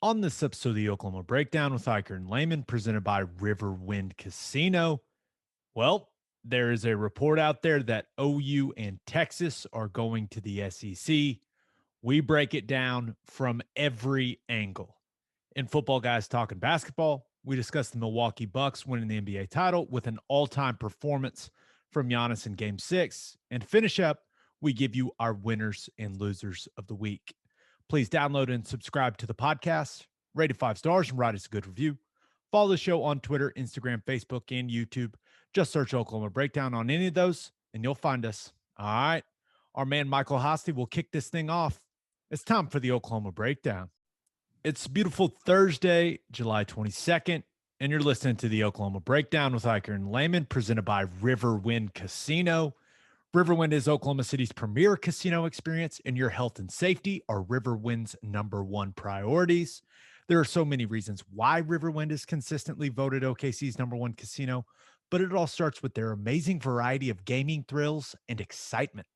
On this episode of the Oklahoma Breakdown with Ikard and Lehman, presented by Riverwind Casino. Well, there is a report out there that OU and Texas are going to the SEC. We break it down from every angle. In Football Guys Talkin Basketball, we discuss the Milwaukee Bucks winning the NBA title with an all-time performance from Giannis in Game 6. And to finish up, we give you our winners and losers of the week. Please download and subscribe to the podcast, rate it 5 stars, and write us a good review. Follow the show on Twitter, Instagram, Facebook, and YouTube. Just search Oklahoma Breakdown on any of those, and you'll find us. All right. Our man Michael Hosty will kick this thing off. It's time for the Oklahoma Breakdown. It's beautiful Thursday, July 22nd, and you're listening to the Oklahoma Breakdown with Ikard and Lehman, presented by Riverwind Casino. Riverwind is Oklahoma City's premier casino experience, and your health and safety are Riverwind's #1 priorities. There are so many reasons why Riverwind is consistently voted OKC's #1 casino, but it all starts with their amazing variety of gaming thrills and excitement.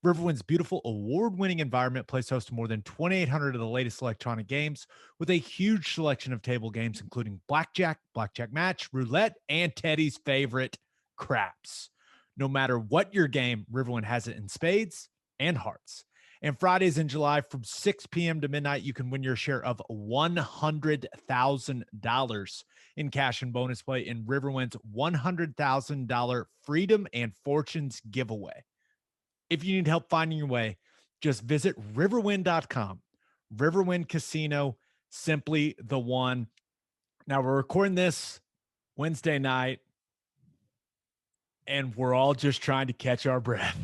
Riverwind's beautiful award-winning environment plays host to more than 2,800 of the latest electronic games with a huge selection of table games, including blackjack, blackjack match, roulette, and Teddy's favorite, craps. No matter what your game, Riverwind has it in spades and hearts. And Fridays in July from 6 p.m. to midnight, you can win your share of $100,000 in cash and bonus play in Riverwind's $100,000 Freedom and Fortunes giveaway. If you need help finding your way, just visit riverwind.com. Riverwind Casino, simply the one. Now, we're recording this Wednesday night, and we're all just trying to catch our breath.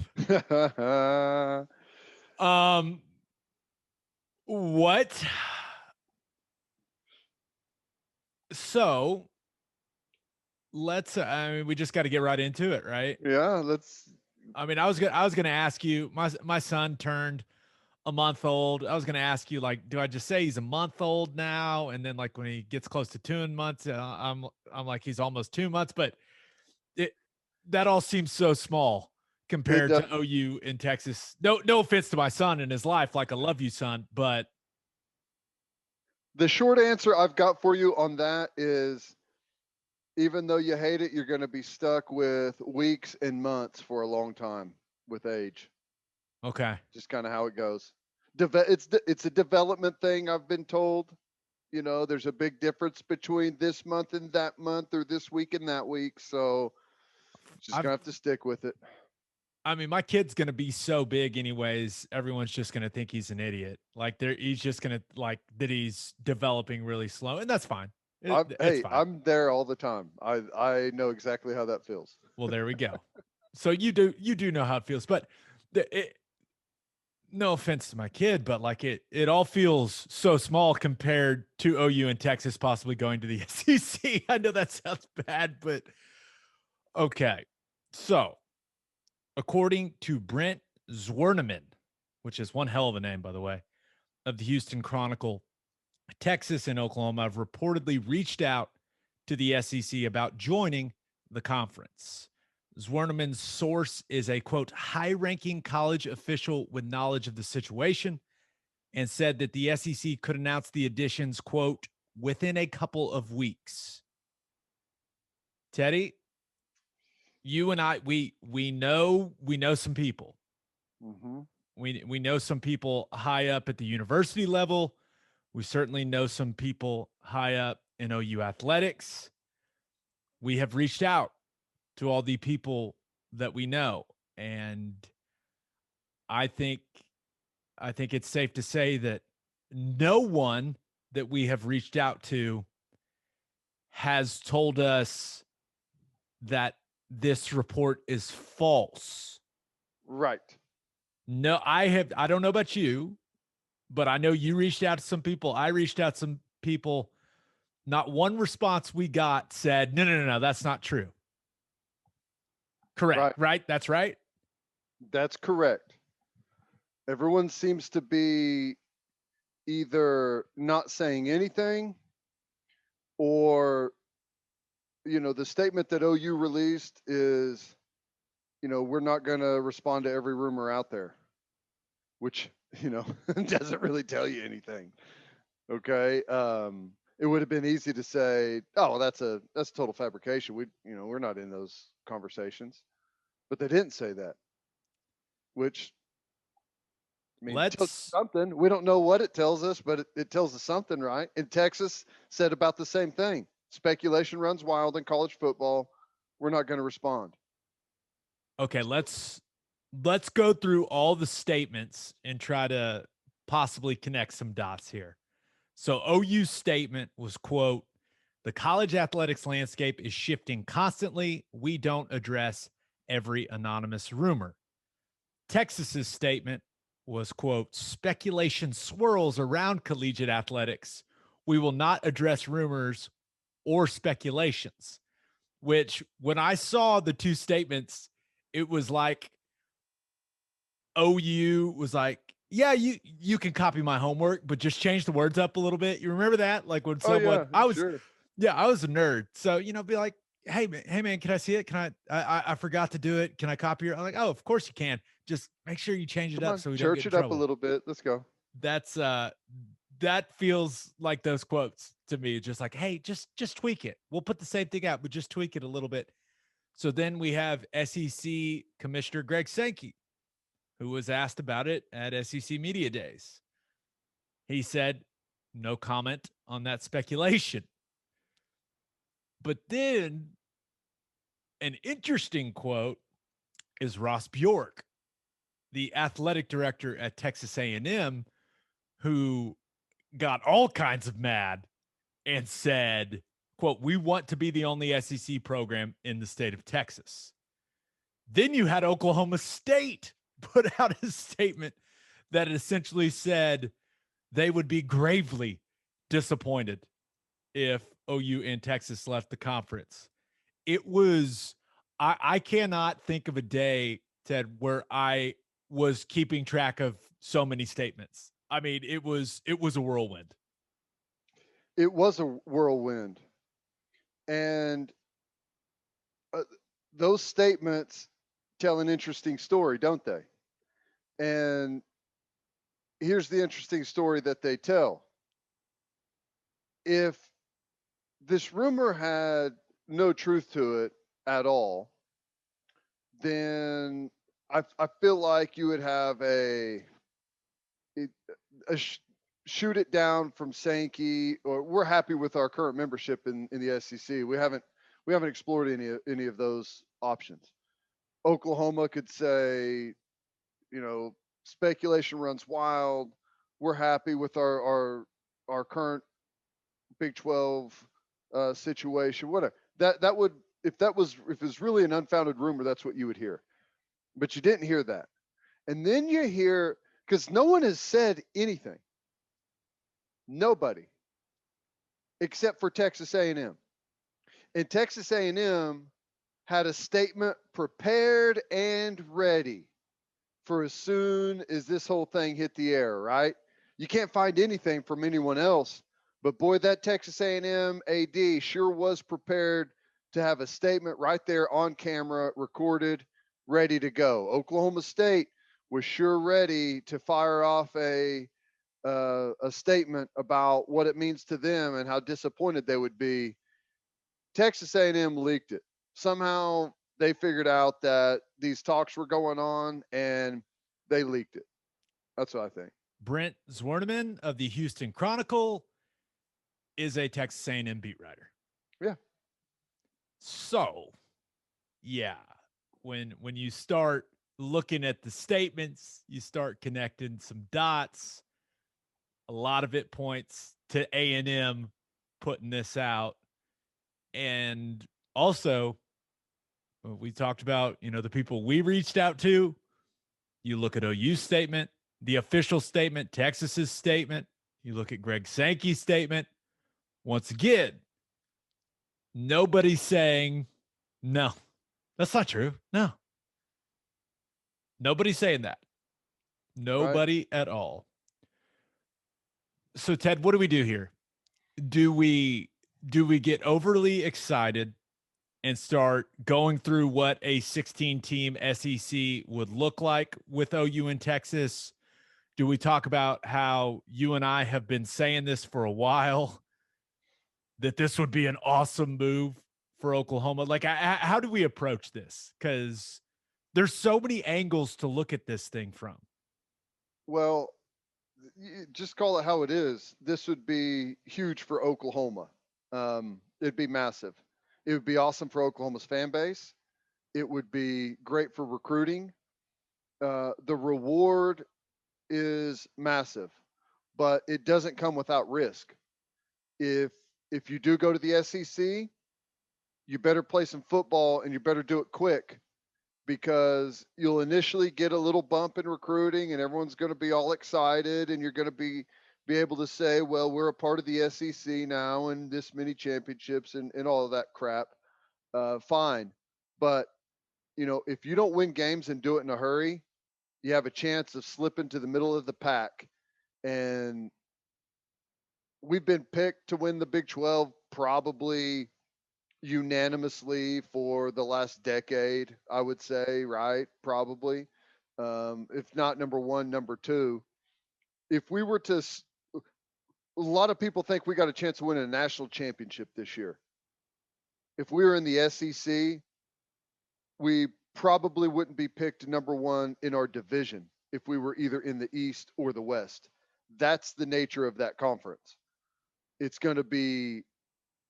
What? So let's, we just got to get right into it, right? Yeah, let's. I was going to ask you, my son turned a month old. I was going to ask you, like, do I just say he's a month old now? And then like when he gets close to 2 months, I'm like, he's almost 2 months, but that all seems so small compared to OU in Texas. No offense to my son and his life. Like, I love you, son, but the short answer I've got for you on that is, even though you hate it, you're going to be stuck with weeks and months for a long time with age. Okay. Just kind of how it goes. It's a development thing, I've been told. You know, there's a big difference between this month and that month, or this week and that week. So just going to have to stick with it. My kid's going to be so big anyways. Everyone's just going to think he's an idiot. Like he's just going to like that he's developing really slow, and that's fine. Fine. I'm there all the time. I know exactly how that feels. Well, there we go. So you do know how it feels, but no offense to my kid, but like it all feels so small compared to OU and Texas possibly going to the SEC. I know that sounds bad, but okay. So, according to Brent Zwerneman, which is one hell of a name, by the way, of the Houston Chronicle, Texas and Oklahoma have reportedly reached out to the SEC about joining the conference. Zwerneman's source is a, quote, high-ranking college official with knowledge of the situation, and said that the SEC could announce the additions, quote, within a couple of weeks. Teddy, you and I, we know some people. Mm-hmm. We know some people high up at the university level. We certainly know some people high up in OU athletics. We have reached out to all the people that we know, and I think it's safe to say that no one that we have reached out to has told us that this report is false. Right. No, I don't know about you, but I know you reached out to some people. I reached out to some people. Not one response we got said, no, that's not true. Correct, right? That's right? That's correct. Everyone seems to be either not saying anything, or, the statement that OU released is, we're not going to respond to every rumor out there, which, doesn't really tell you anything. Okay. It would have been easy to say, "Oh, that's total fabrication." We're not in those conversations, but they didn't say that, which I mean tells us Let's something. We don't know what it tells us, but it tells us something, right? And Texas said about the same thing. Speculation runs wild in college football. We're not going to respond. okay, let's go through all the statements and try to possibly connect some dots here. So OU's statement was, quote, "The college athletics landscape is shifting constantly. We don't address every anonymous rumor." Texas's statement was, quote, "Speculation swirls around collegiate athletics. We will not address rumors or speculations." Which, when I saw the two statements, it was like OU was like, "Yeah, you can copy my homework, but just change the words up a little bit." You remember that? Like when Oh someone yeah, I was sure. yeah, I was a nerd. So, be like, hey man, can I see it? Can I forgot to do it. Can I copy it? I'm like, "Oh, of course you can. Just make sure you change it Come up on, so we don't get church in it up a trouble." little bit. Let's go. That's that feels like those quotes to me. Just like, "Hey, just tweak it. We'll put the same thing out, but just tweak it a little bit." So then we have SEC Commissioner Greg Sankey, who was asked about it at SEC Media Days. He said, "No comment on that speculation." But then an interesting quote is Ross Bjork, the athletic director at Texas A&M, who got all kinds of mad and said, quote, "We want to be the only SEC program in the state of Texas." Then you had Oklahoma State put out a statement that essentially said they would be gravely disappointed if OU and Texas left the conference. It was, I cannot think of a day, Ted, where I was keeping track of so many statements. I mean, it was a whirlwind. It was a whirlwind, and uh, those statements tell an interesting story, don't they? And here's the interesting story that they tell. If this rumor had no truth to it at all, then I feel like you would have a shoot it down from Sankey, or we're happy with our current membership in the SEC. We haven't explored any of those options. Oklahoma could say, speculation runs wild. We're happy with our current Big 12 situation. Whatever. That would, if it's really an unfounded rumor, that's what you would hear. But you didn't hear that. And then you hear, because no one has said anything. Nobody, except for Texas A&M. And Texas A&M had a statement prepared and ready for as soon as this whole thing hit the air, right? You can't find anything from anyone else, but boy, that Texas A&M AD sure was prepared to have a statement right there on camera, recorded, ready to go. Oklahoma State was sure ready to fire off a statement about what it means to them and how disappointed they would be. Texas A&M leaked it. Somehow they figured out that these talks were going on and they leaked it. That's what I think. Brent Zwerneman of the Houston Chronicle is a Texas A&M beat writer. Yeah. So, yeah, when you start looking at the statements, you start connecting some dots. A lot of it points to A&M putting this out. And also, we talked about, the people we reached out to. You look at OU's statement, the official statement, Texas's statement. You look at Greg Sankey's statement. Once again, nobody's saying, no, that's not true. No. Nobody's saying that. Right. Nobody at all. So, Ted, what do we do here? Do we get overly excited and start going through what a 16-team SEC would look like with OU in Texas? Do we talk about how you and I have been saying this for a while, that this would be an awesome move for Oklahoma? Like, how do we approach this? Because there's so many angles to look at this thing from. Well, just call it how it is. This would be huge for Oklahoma. It'd be massive. It would be awesome for Oklahoma's fan base. It would be great for recruiting. The reward is massive, but it doesn't come without risk. If if you do go to the SEC, you better play some football and you better do it quick because you'll initially get a little bump in recruiting and everyone's going to be all excited and you're going to be able to say, well, we're a part of the SEC now and this many championships and all of that crap. Fine. But, if you don't win games and do it in a hurry, you have a chance of slipping to the middle of the pack. And we've been picked to win the Big 12 probably unanimously for the last decade, I would say, right? Probably. If not number one, number two. If we were to, a lot of people think we got a chance to win a national championship this year. If we were in the SEC, we probably wouldn't be picked number one in our division if we were either in the East or the West. That's the nature of that conference. It's going to be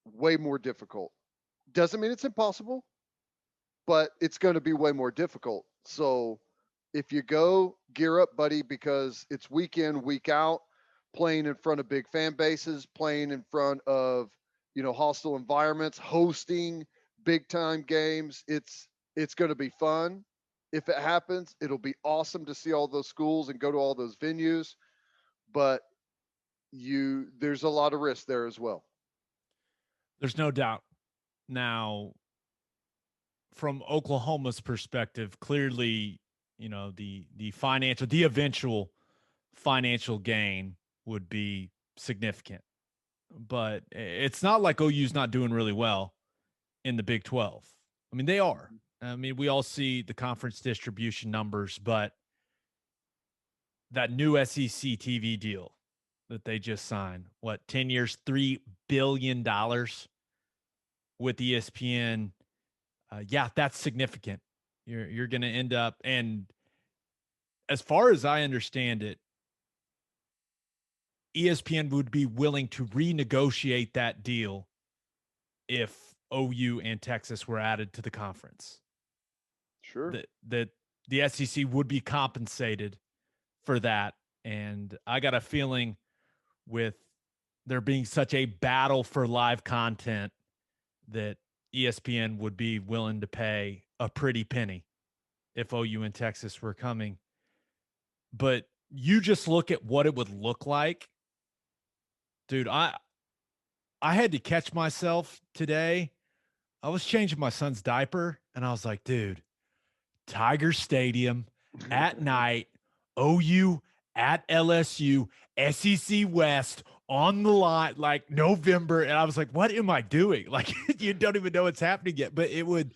way more difficult. Doesn't mean it's impossible, but it's going to be way more difficult. So if you go, gear up, buddy, because it's week in, week out, playing in front of big fan bases, playing in front of, hostile environments, hosting big time games. It's going to be fun. If it happens, it'll be awesome to see all those schools and go to all those venues, but there's a lot of risk there as well. There's no doubt. Now, from Oklahoma's perspective, clearly, the eventual financial gain would be significant. But it's not like OU's not doing really well in the Big 12. I mean, they are. I mean, we all see the conference distribution numbers, but that new SEC TV deal that they just signed, 10 years, $3 billion with ESPN. Yeah, that's significant. You're going to end up, and as far as I understand it, ESPN would be willing to renegotiate that deal if OU and Texas were added to the conference. Sure. That the SEC would be compensated for that. And I got a feeling with there being such a battle for live content that ESPN would be willing to pay a pretty penny if OU and Texas were coming. But you just look at what it would look like. Dude, I had to catch myself today. I was changing my son's diaper and I was like, dude, Tiger Stadium at night, OU at LSU, SEC West on the line, like November. And I was like, what am I doing? Like, you don't even know what's happening yet. But it would,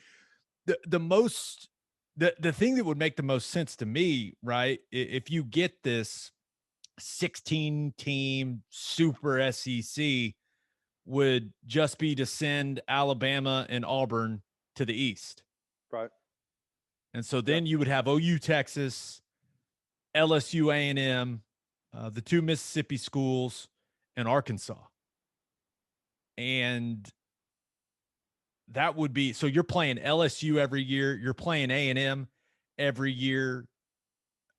the thing that would make the most sense to me, right? If you get this 16 team super SEC, would just be to send Alabama and Auburn to the East. Right. And so then you would have OU, Texas, LSU, A&M, the two Mississippi schools, and Arkansas. And that would be, so you're playing LSU every year. You're playing A&M every year.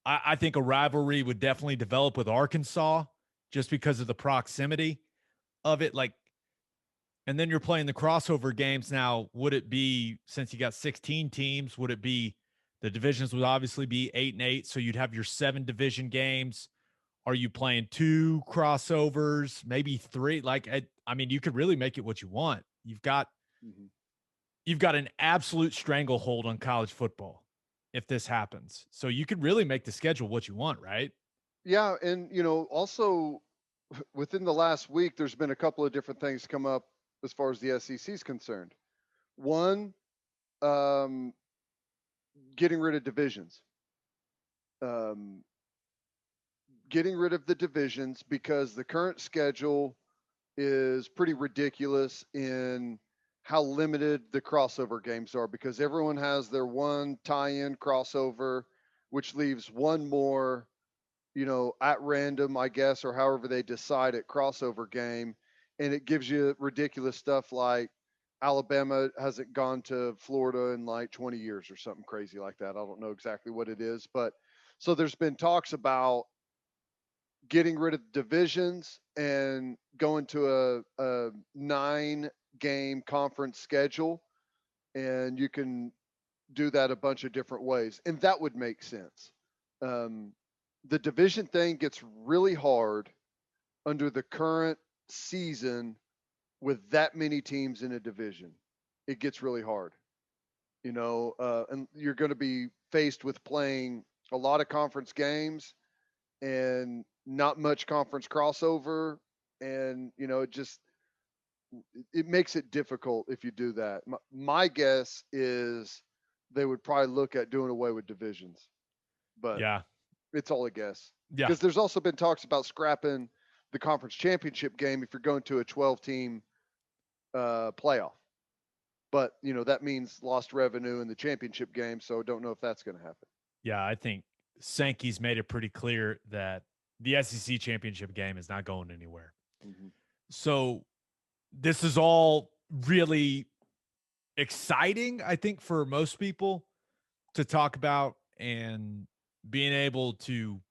I think a rivalry would definitely develop with Arkansas just because of the proximity of it. Like, and then you're playing the crossover games. Now, would it be, since you got 16 teams, would it be, the divisions would obviously be 8-8. So you'd have your 7 division games. Are you playing 2 crossovers, maybe 3? Like, I mean, you could really make it what you want. You've got an absolute stranglehold on college football if this happens. So you could really make the schedule what you want, right? Yeah. And, also within the last week, there's been a couple of different things come up as far as the SEC is concerned. One, getting rid of divisions, getting rid of the divisions because the current schedule is pretty ridiculous in how limited the crossover games are because everyone has their one tie-in crossover, which leaves one more, at random, I guess, or however they decide at crossover game. And it gives you ridiculous stuff like Alabama hasn't gone to Florida in like 20 years or something crazy like that. I don't know exactly what it is, but so there's been talks about getting rid of divisions and going to a 9-game conference schedule. And you can do that a bunch of different ways. And that would make sense. Um, the division thing gets really hard under the current season with that many teams in a division. It gets really hard, and you're going to be faced with playing a lot of conference games and not much conference crossover. And, it makes it difficult if you do that. My guess is they would probably look at doing away with divisions, but Yeah. it's all a guess. Yeah. Because there's also been talks about scrapping the conference championship game if you're going to a 12-team playoff. But that means lost revenue in the championship game, so don't know if that's going to happen. Yeah, I think Sankey's made it pretty clear that the SEC championship game is not going anywhere. Mm-hmm. So this is all really exciting, I think, for most people to talk about and being able to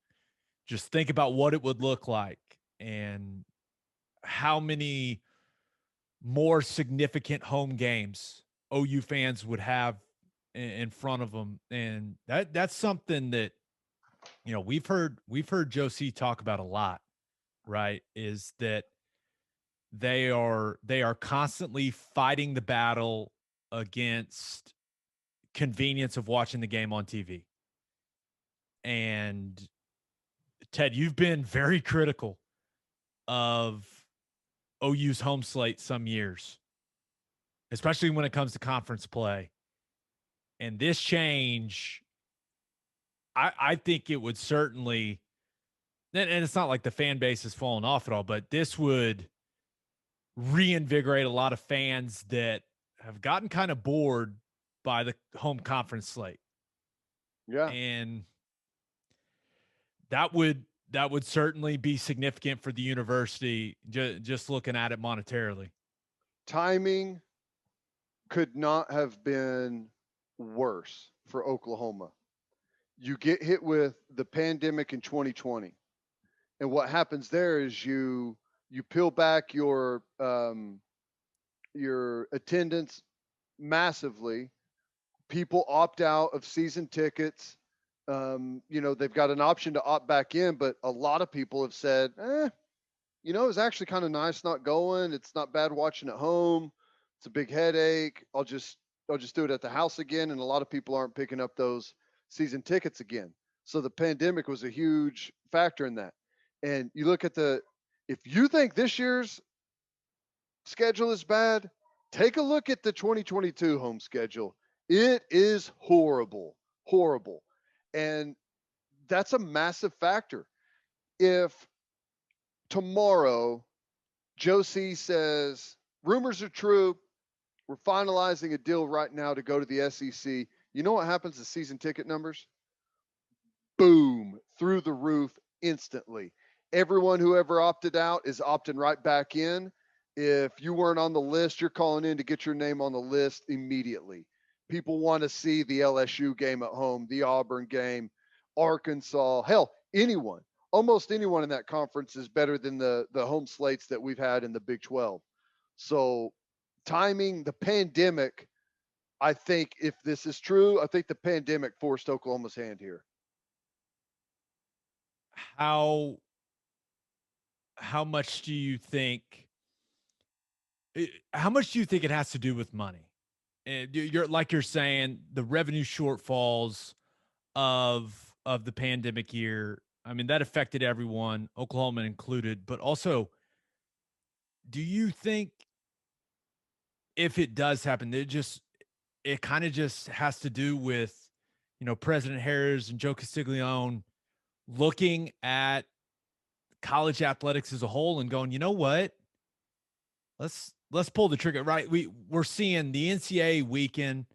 just think about what it would look like and how many more significant home games OU fans would have in front of them. And that's something that, we've heard Joe C talk about a lot, right? Is that they are constantly fighting the battle against convenience of watching the game on TV. And Ted, you've been very critical of OU's home slate some years, especially when it comes to conference play. And this change, I think it would certainly, and it's not like the fan base has fallen off at all, but this would reinvigorate a lot of fans that have gotten kind of bored by the home conference slate. Yeah. And that would certainly be significant for the university, just looking at it monetarily. Timing could not have been worse for Oklahoma. You get hit with the pandemic in 2020, and what happens there is you peel back your attendance massively. People opt out of season tickets. They've got an option to opt back in, but a lot of people have said, it's actually kind of nice not going. It's not bad watching at home. It's a big headache. I'll just do it at the house again. And a lot of people aren't picking up those season tickets again. So the pandemic was a huge factor in that. And you look at if you think this year's schedule is bad, take a look at the 2022 home schedule. It is horrible, horrible. And that's a massive factor. If tomorrow Joe C says rumors are true, we're finalizing a deal right now to go to the SEC, you know what happens to season ticket numbers? Boom, through the roof instantly. Everyone who ever opted out is opting right back in. If you weren't on the list, you're calling in to get your name on the list immediately. People want to see the LSU game at home, the Auburn game, Arkansas, hell, anyone. Almost anyone in that conference is better than the home slates that we've had in the Big 12. So timing, the pandemic, I think if this is true, I think the pandemic forced Oklahoma's hand here. How much do you think it has to do with money? And you're saying the revenue shortfalls of the pandemic year. I mean, that affected everyone, Oklahoma included, but also, do you think if it does happen, it kind of just has to do with, President Harris and Joe Castiglione looking at college athletics as a whole and going, you know what? Let's pull the trigger, right? We're seeing the NCAA weekend.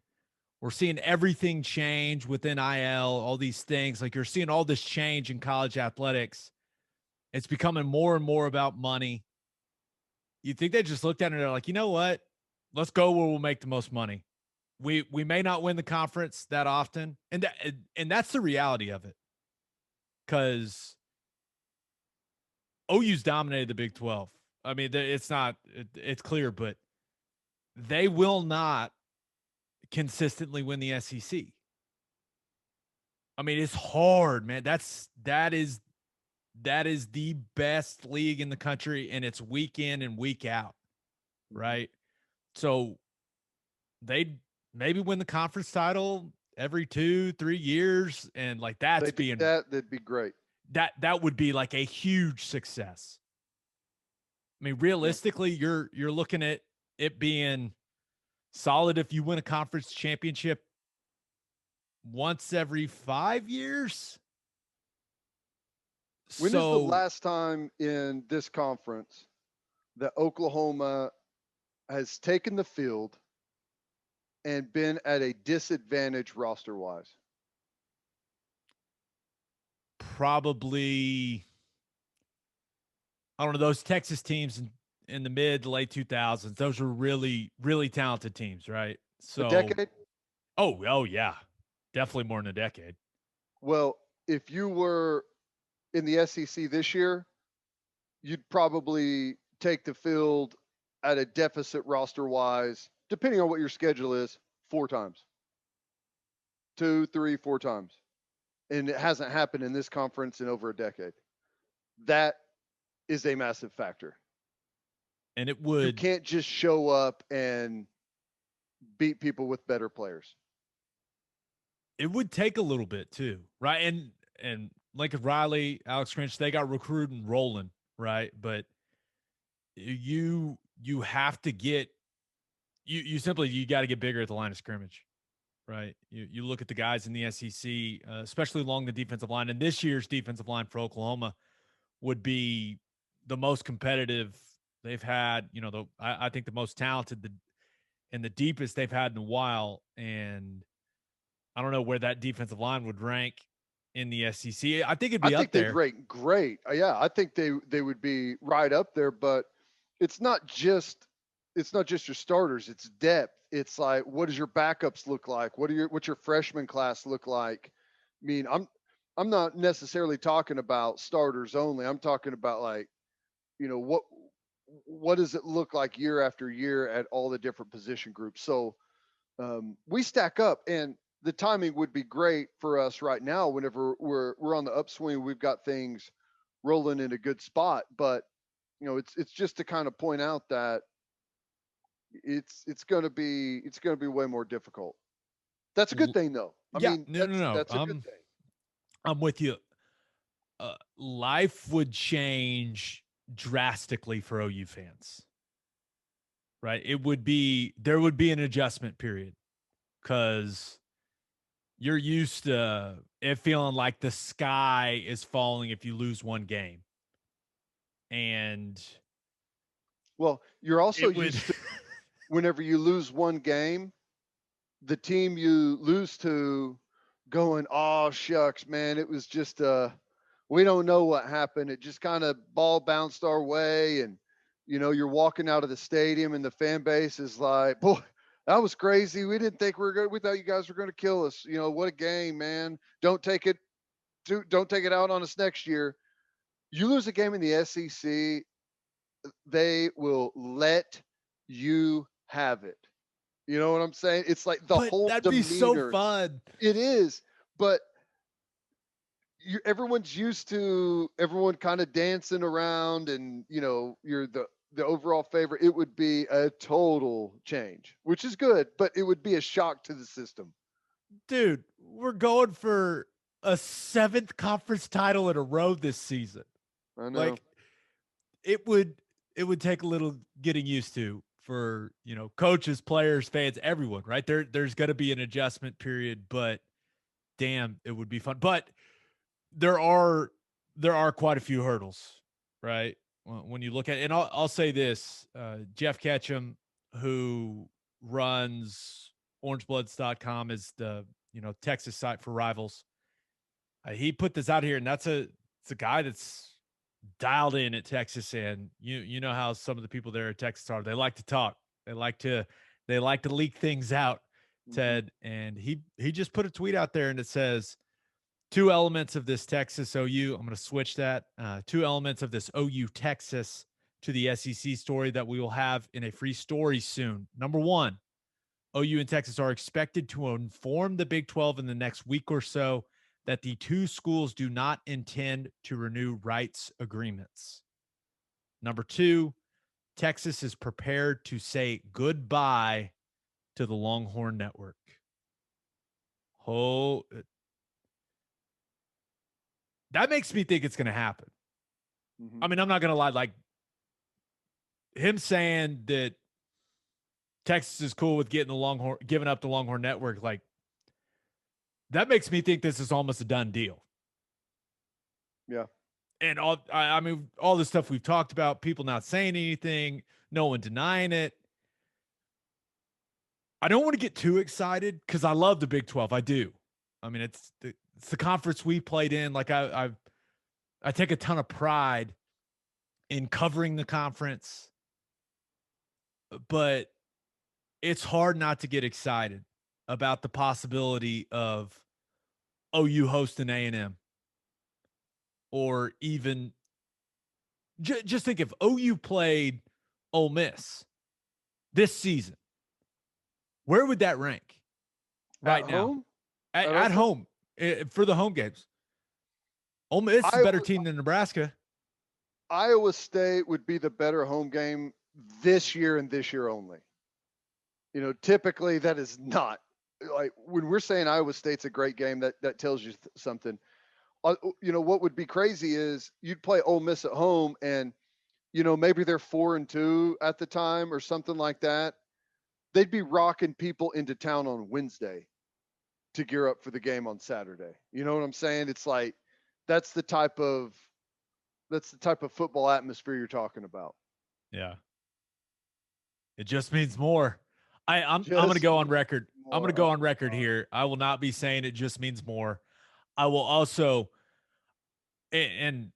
We're seeing everything change with NIL, all these things. Like, you're seeing all this change in college athletics. It's becoming more and more about money. You think they just looked at it and they're like, you know what? Let's go where we'll make the most money. We may not win the conference that often, and that's the reality of it. Because OU's dominated the Big 12. I mean, it's clear, but they will not consistently win the SEC. I mean, it's hard, man. That is the best league in the country, and it's week in and week out, right? So they maybe win the conference title every 2-3 years, and like that'd be great. That would be like a huge success. I mean, realistically, you're looking at it being solid if you win a conference championship once every 5 years. When is the last time in this conference that Oklahoma has taken the field and been at a disadvantage roster-wise? Probably, I don't know, those Texas teams in the mid to late 2000s. Those were really, really talented teams, right? So a decade? Oh yeah. Definitely more than a decade. Well, if you were in the SEC this year, you'd probably take the field at a deficit roster-wise, depending on what your schedule is, 4 times. 2, 3, 4 times. And it hasn't happened in this conference in over a decade. That is a massive factor. And it would. You can't just show up and beat people with better players. It would take a little bit too, right? And Lincoln Riley, Alex Grinch, they got recruiting rolling, right? But you have to get you got to get bigger at the line of scrimmage, right? You look at the guys in the SEC, especially along the defensive line, and this year's defensive line for Oklahoma would be the most competitive they've had. You know, I think the most talented and the deepest they've had in a while, and I don't know where that defensive line would rank in the SEC. I think it'd be up there. They'd rank great. Yeah, I think they would be right up there. But it's not just your starters. It's depth. It's like, what does your backups look like? What's your freshman class look like? I mean, I'm not necessarily talking about starters only. I'm talking about, like, you know, what does it look like year after year at all the different position groups? So we stack up, and the timing would be great for us right now. Whenever we're on the upswing, we've got things rolling in a good spot. But you know, it's just to kind of point out that it's going to be way more difficult. That's a good thing, though. I mean, no. That's a good thing. I'm with you. Life would change drastically for OU fans, right? There would be an adjustment period because you're used to it feeling like the sky is falling if you lose one game. And well, you're also used to whenever you lose one game, the team you lose to going, oh shucks, man, it was just we don't know what happened. It just kind of ball bounced our way, and you know, you're walking out of the stadium and the fan base is like, boy, that was crazy. We didn't think we were good. We thought you guys were going to kill us. You know, what a game, man. Don't take it out on us next year. You lose a game in the SEC, they will let you have it. You know what I'm saying? It's like whole that'd demeanor. Be so fun. It is, but everyone's used to everyone kind of dancing around, and you know, you're the overall favorite. It would be a total change, which is good, but it would be a shock to the system. Dude, we're going for a 7th conference title in a row this season. I know. Like, it would take a little getting used to for, you know, coaches, players, fans, everyone, right? There's going to be an adjustment period, but damn, it would be fun. But there are quite a few hurdles right? When you look at, and I'll say this, Jeff Ketchum, who runs orangebloods.com, is the, Texas site for rivals. He put this out here, and it's a guy that's dialed in at Texas, and you know how some of the people there at Texas are. They like to talk. They like to leak things out, Mm-hmm. Ted. And he just put a tweet out there, and it says, two elements of this Texas OU. I'm going to switch that. Two elements of this OU Texas to the SEC story that we will have in a free story soon. Number one, OU and Texas are expected to inform the Big 12 in the next week or so that the two schools do not intend to renew rights agreements. Number two, Texas is prepared to say goodbye to the Longhorn Network. Oh, that makes me think it's going to happen. Mm-hmm. I mean, I'm not going to lie. Like, him saying that Texas is cool with giving up the Longhorn Network, like, that makes me think this is almost a done deal. Yeah. And I mean, all the stuff we've talked about, people not saying anything, no one denying it. I don't want to get too excited because I love the Big 12. I do. I mean, it's the conference we played in. Like, I take a ton of pride in covering the conference, but it's hard not to get excited about the possibility of OU hosting A&M, or even just think if OU played Ole Miss this season, where would that rank right At now? home? At home, for the home games. Ole Miss is a better team than Nebraska. Iowa State would be the better home game this year and this year only. Typically that is not, like, when we're saying Iowa State's a great game, that tells you something. What would be crazy is you'd play Ole Miss at home, and maybe they're 4-2 at the time or something like that. They'd be rocking people into town on Wednesday to gear up for the game on Saturday. You know what I'm saying? It's like that's the type of football atmosphere you're talking about. Yeah. It just means more. I'm going to go on record. I'm going to go on record here. I will not be saying it just means more. I will also, and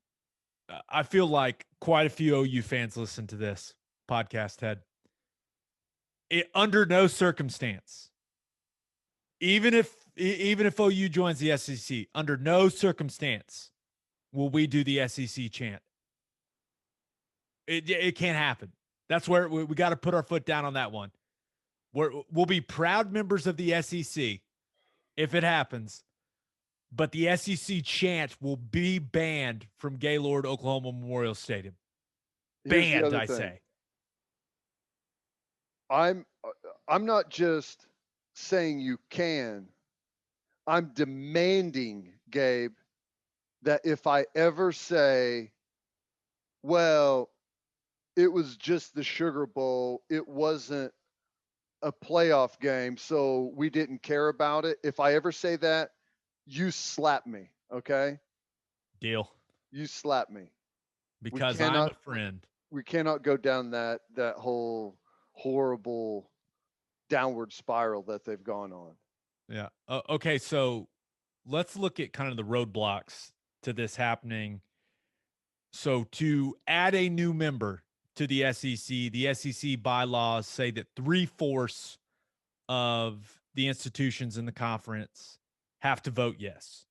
I feel like quite a few OU fans listen to this podcast, Ted. Under no circumstance, even if OU joins the SEC, under no circumstance will we do the SEC chant. It can't happen. That's where we got to put our foot down on that one. We'll be proud members of the SEC if it happens, but the SEC chant will be banned from Gaylord, Oklahoma Memorial Stadium. Banned, I say. I'm not just saying you can. I'm demanding, Gabe, that if I ever say, well, it was just the Sugar Bowl, it wasn't a playoff game, so we didn't care about it. If I ever say that, you slap me, okay? Deal. You slap me. Because I'm a friend. We cannot go down that whole horrible downward spiral that they've gone on. Yeah. Okay, so let's look at kind of the roadblocks to this happening. So to add a new member to the SEC bylaws say that 3/4 of the institutions in the conference have to vote yes.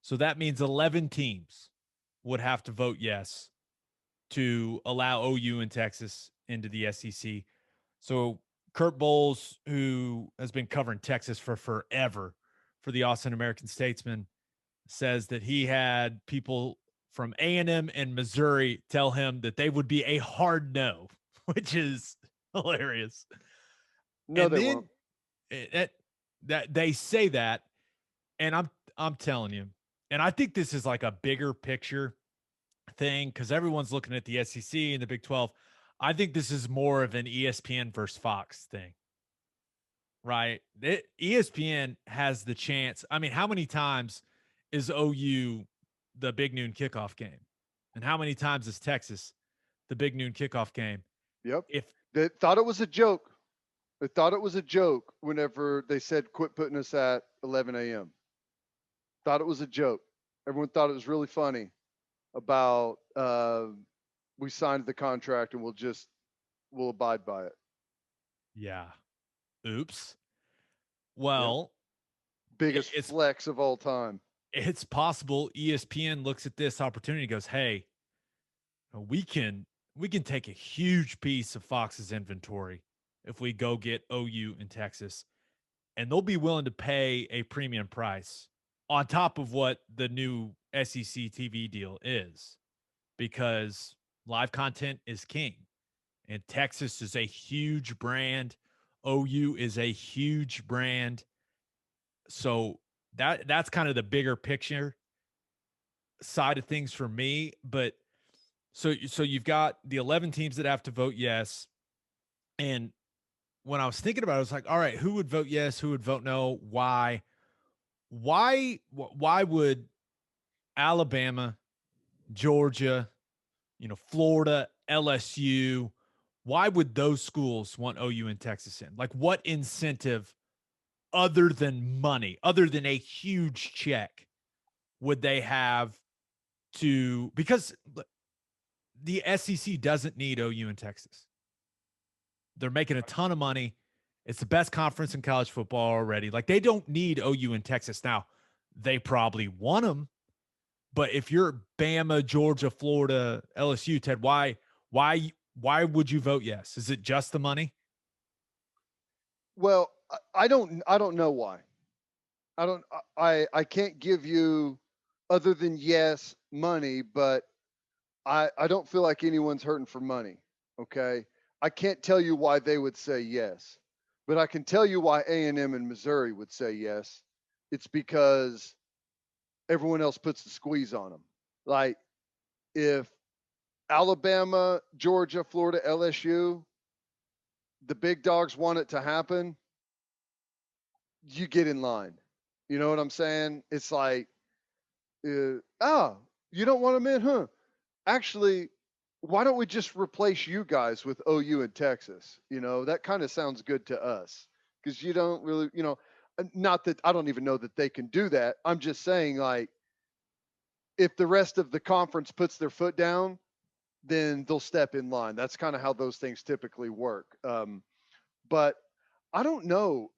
So that means 11 teams would have to vote yes to allow OU and Texas into the SEC. So Kurt Bowles, who has been covering Texas for forever for the Austin American Statesman, says that he had people from A&M and Missouri tell him that they would be a hard no, which is hilarious. No, they won't. That they say that, and I'm telling you, and I think this is like a bigger picture thing because everyone's looking at the SEC and the Big 12. I think this is more of an ESPN versus Fox thing, right? ESPN has the chance. I mean, how many times is OU the big noon kickoff game? And how many times is Texas, the big noon kickoff game? Yep. If They thought it was a joke. They thought it was a joke whenever they said quit putting us at 11 a.m. Thought it was a joke. Everyone thought it was really funny about we signed the contract and we'll abide by it. yeah, oops. Yep. Well, Biggest it's flex of all time. it's possible ESPN looks at this opportunity and goes, "Hey, we can take a huge piece of Fox's inventory if we go get OU in Texas, and they'll be willing to pay a premium price on top of what the new SEC TV deal is, because live content is king, and Texas is a huge brand. OU is a huge brand. So that's kind of the bigger picture side of things for me. But so you've got the 11 teams that have to vote yes. And when I was thinking about it, I was like, all right, who would vote yes? Who would vote no? Why? Why would Alabama, Georgia, Florida, LSU, why would those schools want OU and Texas in? Like, what incentive other than money, other than a huge check, would they have to? Because the SEC doesn't need OU in Texas. They're making a ton of money. It's the best conference in college football already. Like, they don't need OU in Texas. Now, they probably want them, but if you're Bama, Georgia, Florida, LSU, Ted, why would you vote yes? Is it just the money? Well, I don't know why. I can't give you other than yes, money, but I don't feel like anyone's hurting for money. Okay. I can't tell you why they would say yes, but I can tell you why A&M and Missouri would say yes. It's because everyone else puts the squeeze on them. Like, if Alabama, Georgia, Florida, LSU, the big dogs want it to happen, you get in line. You know what I'm saying? It's like, you don't want them in, huh? Actually, why don't we just replace you guys with OU in Texas? That kind of sounds good to us, because you don't really, not that I don't even know that they can do that. I'm just saying, like, if the rest of the conference puts their foot down, then they'll step in line. That's kind of how those things typically work. But I don't know,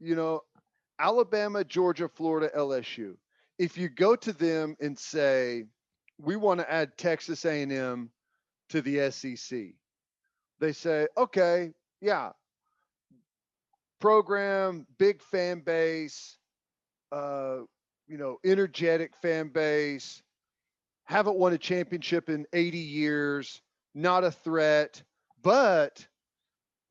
Alabama, Georgia, Florida, LSU. If you go to them and say, we want to add Texas A&M to the SEC, they say, okay, yeah, program, big fan base, energetic fan base, haven't won a championship in 80 years, not a threat, but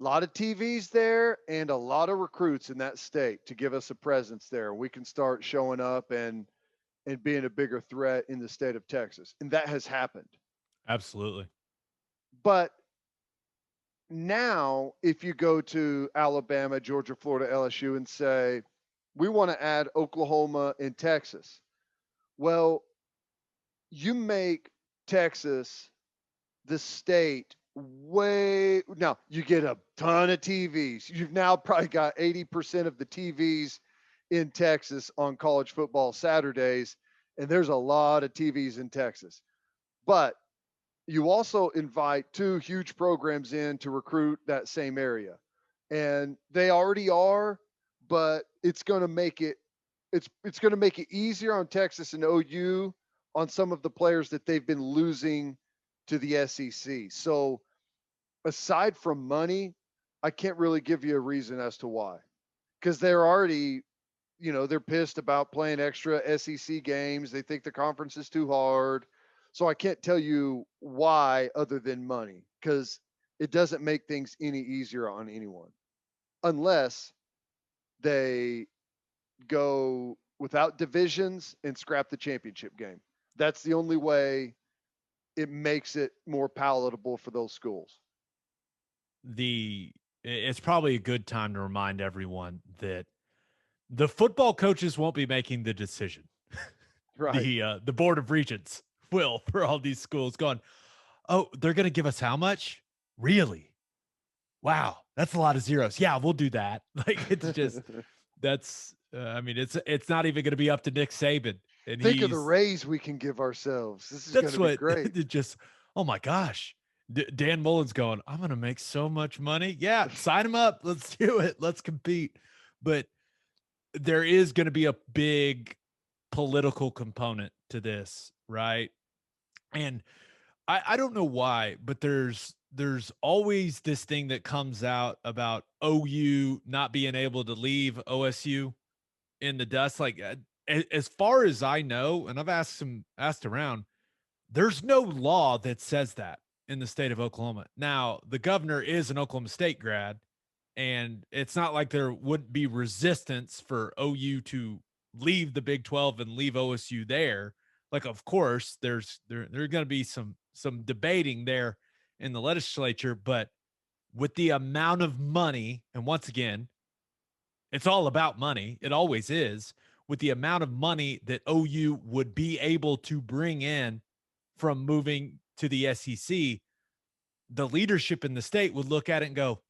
a lot of TVs there and a lot of recruits in that state to give us a presence there. We can start showing up and being a bigger threat in the state of Texas. And that has happened. Absolutely. But now, if you go to Alabama, Georgia, Florida, LSU and say, we want to add Oklahoma and Texas, well, you make Texas the state way. Now, you get a ton of TVs. You've now probably got 80% of the TVs in Texas on college football Saturdays, and there's a lot of TVs in Texas. But you also invite two huge programs in to recruit that same area. And they already are, but it's going to make it going to make it easier on Texas and OU on some of the players that they've been losing to the SEC. So aside from money, I can't really give you a reason as to why. Because they're already, they're pissed about playing extra SEC games. They think the conference is too hard. So I can't tell you why other than money, because it doesn't make things any easier on anyone unless they go without divisions and scrap the championship game. That's the only way it makes it more palatable for those schools. It's probably a good time to remind everyone that the football coaches won't be making the decision. Right. The board of regents Will, for all these schools going, oh, they're going to give us how much? Really? Wow, that's a lot of zeros. Yeah, we'll do that. Like it's just I mean, it's not even going to be up to Nick Saban, and Think of the raise we can give ourselves. This is going that's to be what great. it just. Oh my gosh, Dan Mullen's going. I'm going to make so much money. Yeah, sign him up. Let's do it. Let's compete. But there is going to be a big political component to this, right? And I don't know why, but there's always this thing that comes out about OU not being able to leave OSU in the dust. Like as far as I know, and I've asked around, there's no law that says that in the state of Oklahoma. Now, the governor is an Oklahoma State grad, and it's not like there wouldn't be resistance for OU to leave the Big 12 and leave OSU there. Like, of course, there's going to be some debating there in the legislature, but with the amount of money, and once again, it's all about money. It always is. With the amount of money that OU would be able to bring in from moving to the SEC, the leadership in the state would look at it and go,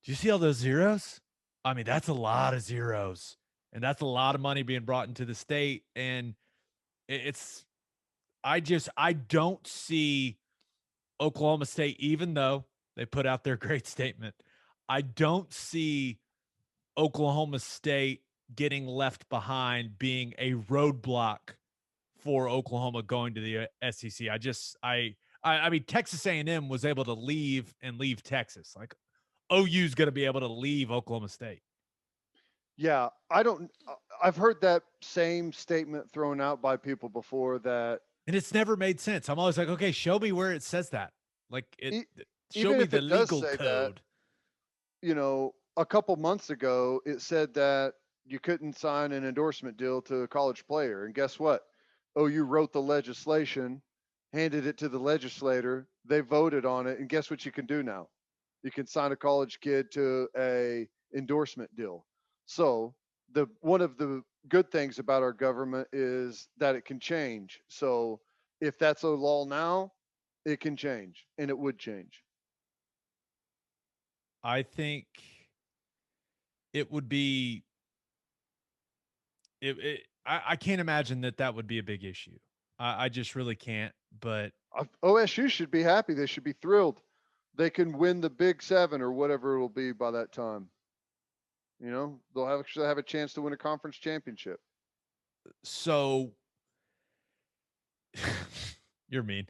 do you see all those zeros? I mean, that's a lot of zeros. And that's a lot of money being brought into the state. And it's, I don't see Oklahoma State, even though they put out their great statement, I don't see Oklahoma State getting left behind being a roadblock for Oklahoma going to the SEC. I mean, Texas A&M was able to leave Texas. Like OU's going to be able to leave Oklahoma State. Yeah, I've heard that same statement thrown out by people before that. And it's never made sense. I'm always like, okay, show me where it says that. Like show Even me if the it does legal say code. that, a couple months ago, it said that you couldn't sign an endorsement deal to a college player. And guess what? OU wrote the legislation, handed it to the legislator. They voted on it. And guess what you can do now? You can sign a college kid to a endorsement deal. So one of the good things about our government is that it can change. So if that's a law now, it can change, and it would change. I think it would be I can't imagine that would be a big issue. I just really can't. But OSU should be happy. They should be thrilled. They can win the Big Seven or whatever it will be by that time. They'll actually have a chance to win a conference championship. So you're mean.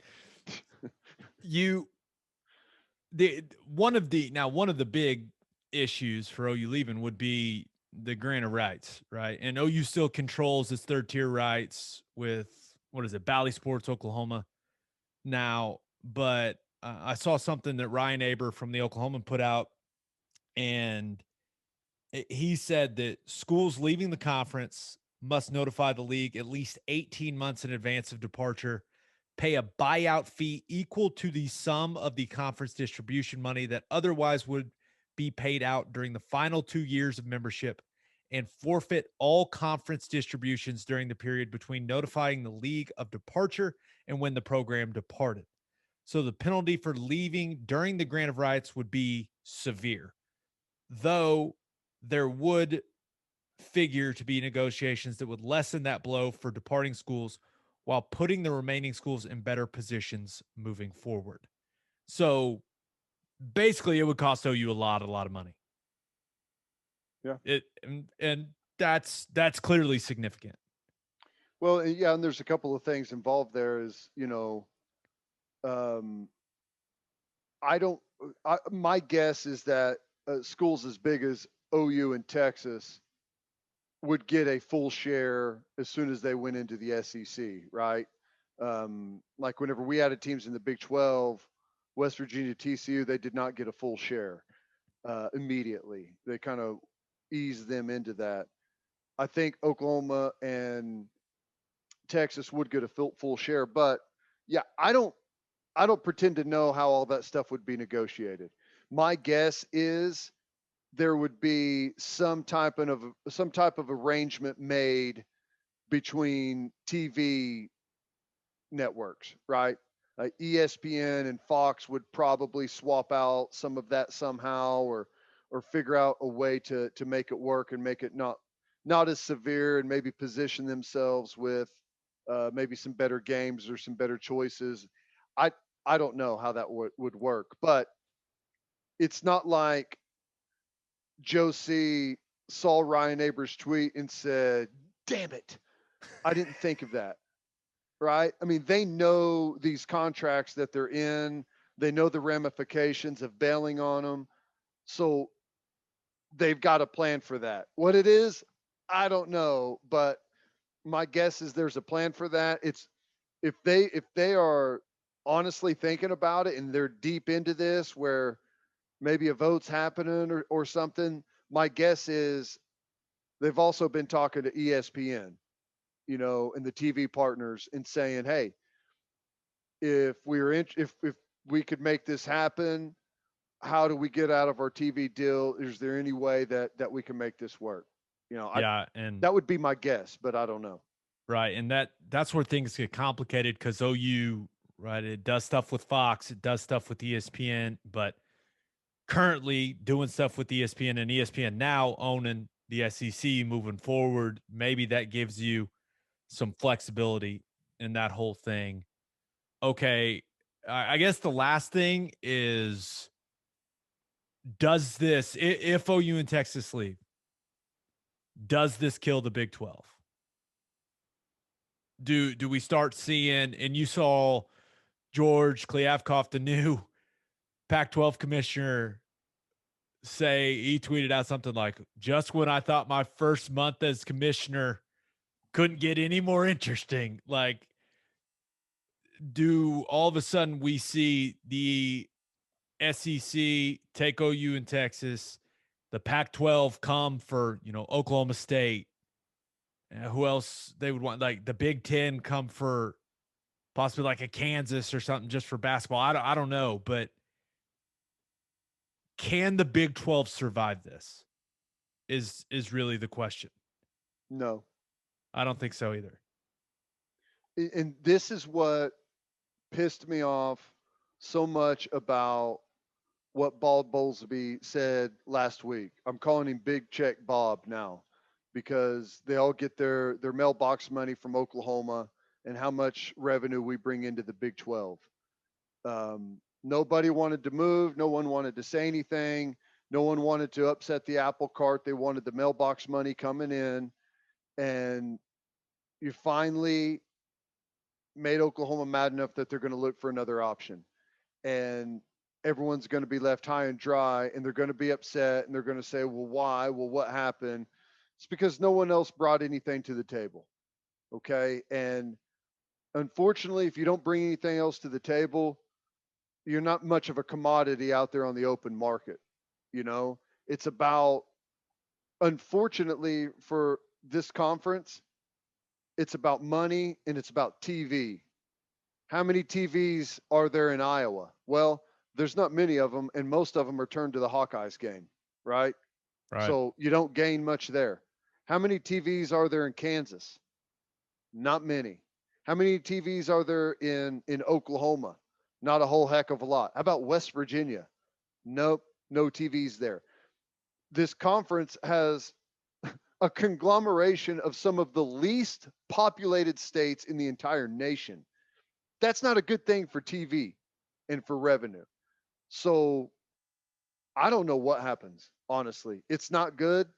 One of the big issues for OU leaving would be the grant of rights, right? And OU still controls its third tier rights with what is it, Bally Sports Oklahoma now. But I saw something that Ryan Aber from the Oklahoman put out, and he said that schools leaving the conference must notify the league at least 18 months in advance of departure, pay a buyout fee equal to the sum of the conference distribution money that otherwise would be paid out during the final 2 years of membership, and forfeit all conference distributions during the period between notifying the league of departure and when the program departed. So the penalty for leaving during the grant of rights would be severe, though there would figure to be negotiations that would lessen that blow for departing schools while putting the remaining schools in better positions moving forward. So basically it would cost OU a lot of money. Yeah. And that's clearly significant. Well, yeah, and there's a couple of things involved there is, my guess is that schools as big as OU and Texas would get a full share as soon as they went into the SEC, right? Like whenever we added teams in the Big 12, West Virginia, TCU, they did not get a full share immediately. They kind of eased them into that. I think Oklahoma and Texas would get a full share, but yeah, I don't pretend to know how all that stuff would be negotiated. My guess is there would be some type of arrangement made between TV networks, right? ESPN and Fox would probably swap out some of that somehow, or figure out a way to make it work and make it not as severe, and maybe position themselves with maybe some better games or some better choices. I I don't know how that would work, but it's not like Joe C saw Ryan Neighbors' tweet and said, "Damn it, I didn't think of that." Right? I mean, they know these contracts that they're in. They know the ramifications of bailing on them. So they've got a plan for that. What it is, I don't know, but my guess is there's a plan for that. It's if they are honestly thinking about it and they're deep into this, where maybe a vote's happening or something, my guess is they've also been talking to ESPN, and the TV partners, and saying, "Hey, if we could make this happen, how do we get out of our TV deal? Is there any way that we can make this work?" I Yeah, and That would be my guess, but I don't know. right, and that's where things get complicated because OU, right, it does stuff with Fox, it does stuff with ESPN, but currently doing stuff with ESPN, and ESPN now owning the SEC moving forward, maybe that gives you some flexibility in that whole thing. Okay, I guess the last thing is, does this, if OU and Texas leave, does this kill the Big 12? Do we start seeing, and you saw George Kliavkoff, the new Pac-12 commissioner, say, he tweeted out something like, "Just when I thought my first month as commissioner couldn't get any more interesting." Like, do all of a sudden we see the SEC take OU in Texas, the Pac-12 come for, Oklahoma State, who else they would want, like the Big Ten come for possibly like a Kansas or something just for basketball. I don't know, but can the Big 12 survive this? Is really the question. No. I don't think so either. And this is what pissed me off so much about what Bob Bowlsby said last week. I'm calling him Big Check Bob now, because they all get their mailbox money from Oklahoma, and how much revenue we bring into the Big 12. Nobody wanted to move. No one wanted to say anything. No one wanted to upset the apple cart. They wanted the mailbox money coming in. And you finally made Oklahoma mad enough that they're going to look for another option. And everyone's going to be left high and dry, and they're going to be upset, and they're going to say, "Well, why? Well, what happened?" It's because no one else brought anything to the table. Okay. And unfortunately, if you don't bring anything else to the table, you're not much of a commodity out there on the open market. It's about, unfortunately for this conference, it's about money and it's about TV. How many TVs are there in Iowa? Well, there's not many of them, and most of them are turned to the Hawkeyes game, right? Right. So you don't gain much there. How many TVs are there in Kansas? Not many. How many TVs are there in Oklahoma? Not a whole heck of a lot. How about West Virginia? Nope, no TVs there. This conference has a conglomeration of some of the least populated states in the entire nation. That's not a good thing for TV and for revenue. So I don't know what happens, honestly. It's not good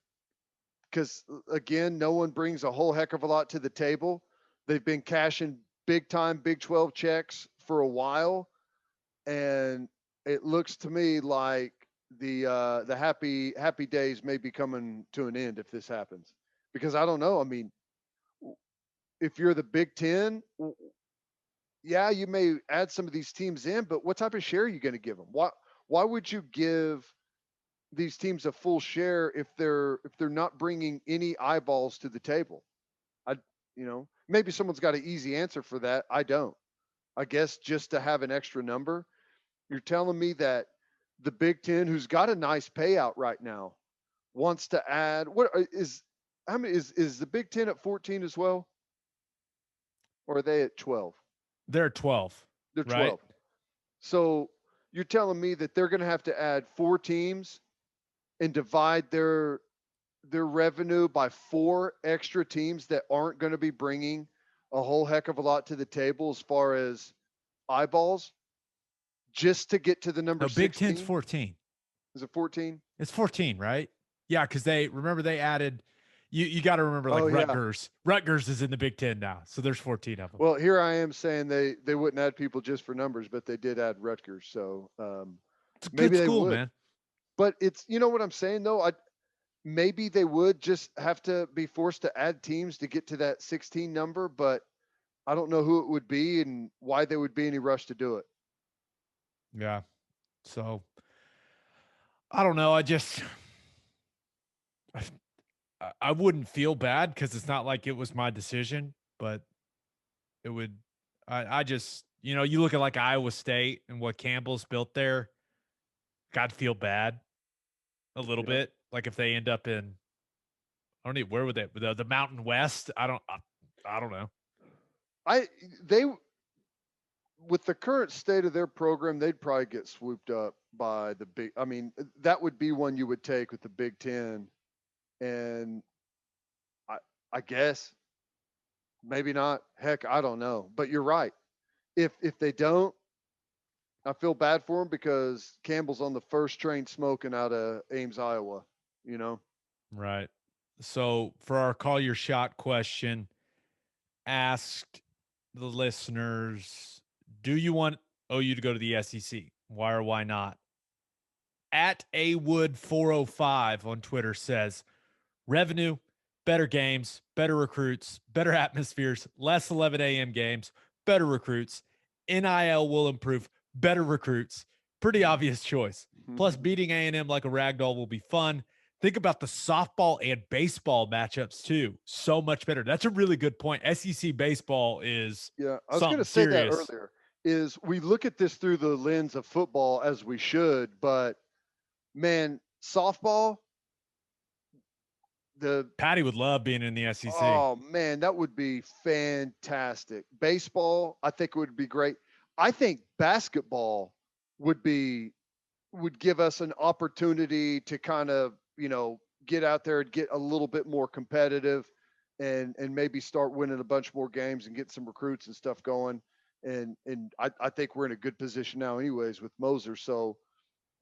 because, again, no one brings a whole heck of a lot to the table. They've been cashing big time Big 12 checks for a while. And it looks to me like the happy days may be coming to an end if this happens. Because I don't know. I mean, if you're the Big Ten, yeah, you may add some of these teams in, but what type of share are you going to give them? Why would you give these teams a full share if they're not bringing any eyeballs to the table? I maybe someone's got an easy answer for that. I don't. I guess just to have an extra number. You're telling me that the Big Ten, who's got a nice payout right now, wants to add, what is how many is the Big Ten at 14 as well? Or are they at 12? They're 12. They're Right? 12. So you're telling me that they're going to have to add 4 teams and divide their revenue by 4 extra teams that aren't going to be bringing a whole heck of a lot to the table as far as eyeballs just to get to the number No, Big Ten's 16? 14. Is it 14? It's 14, right? Yeah, because they added. You got to remember, like Oh yeah. Rutgers. Rutgers is in the Big Ten now, so there's 14 of them. Well, here I am saying they wouldn't add people just for numbers, but they did add Rutgers. So It's a good maybe they school, would. man. But it's, you know what I'm saying though? Maybe they would just have to be forced to add teams to get to that 16 number, but I don't know who it would be and why there would be any rush to do it. Yeah. So I don't know. I wouldn't feel bad because it's not like it was my decision, but it would. I just, you look at like Iowa State and what Campbell's built there. God, feel bad a little Yeah. bit. Like if they end up in, I don't know, where would they, the Mountain West? I don't know. They with the current state of their program, they'd probably get swooped up by the big. I mean, that would be one you would take with the Big Ten, and I I guess maybe not. Heck, I don't know. But you're right. If they don't, I feel bad for them because Campbell's on the first train smoking out of Ames, Iowa. You know. Right. So for our call your shot question, asked the listeners, do you want OU to go to the SEC? Why or why not? At Awood405 on Twitter says revenue, better games, better recruits, better atmospheres, less 11 a.m. games, better recruits. NIL will improve, better recruits. Pretty obvious choice. Plus, beating A&M like a ragdoll will be fun. Think about the softball and baseball matchups too. So much better. That's a really good point. SEC baseball is Yeah, I was going something to say that serious. earlier. Is we look at this through the lens of football as we should, but man, softball, the Patty would love being in the SEC. oh man, that would be fantastic. Baseball, I think would be great. I think basketball would be would give us an opportunity to kind of, get out there and get a little bit more competitive and maybe start winning a bunch more games and get some recruits and stuff going. And I think we're in a good position now anyways with Moser. So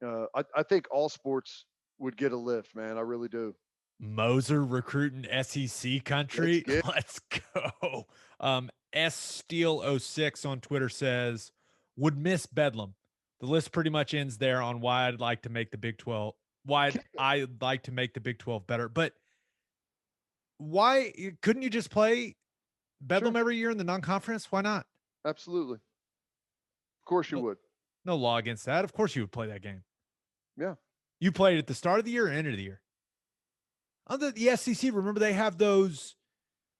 I think all sports would get a lift, man. I really do. Moser recruiting SEC Let's country. get Let's go. S Steel 06 on Twitter says, would miss Bedlam. The list pretty much ends there on why I'd like to make the Big 12. Why I'd like to make the Big 12 better. But why couldn't you just play Bedlam sure. every year in the non-conference? Why not? Absolutely. Of course you No, would. no law against that. Of course you would play that game. Yeah. You played at the start of the year or end of the year. On the SEC, remember they have those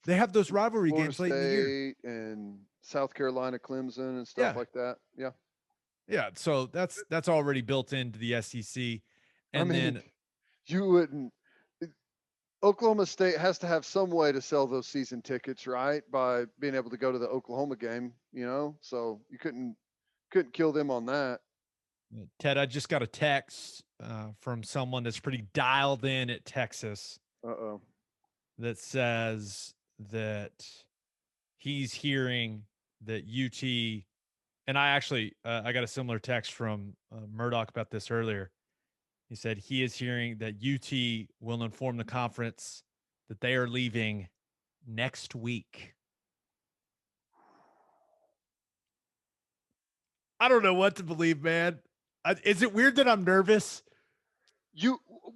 rivalry Florida games late in the year. State and South Carolina, Clemson and stuff Yeah. like that. Yeah. Yeah, so that's already built into the SEC. I And mean, then you wouldn't. Oklahoma State has to have some way to sell those season tickets, right? By being able to go to the Oklahoma game, So you couldn't kill them on that. Ted, I just got a text from someone that's pretty dialed in at Texas Uh-oh. that says that he's hearing that UT, and I actually I got a similar text from Murdoch about this earlier. He said he is hearing that UT will inform the conference that they are leaving next week. I don't know what to believe, man. Is it weird that I'm nervous?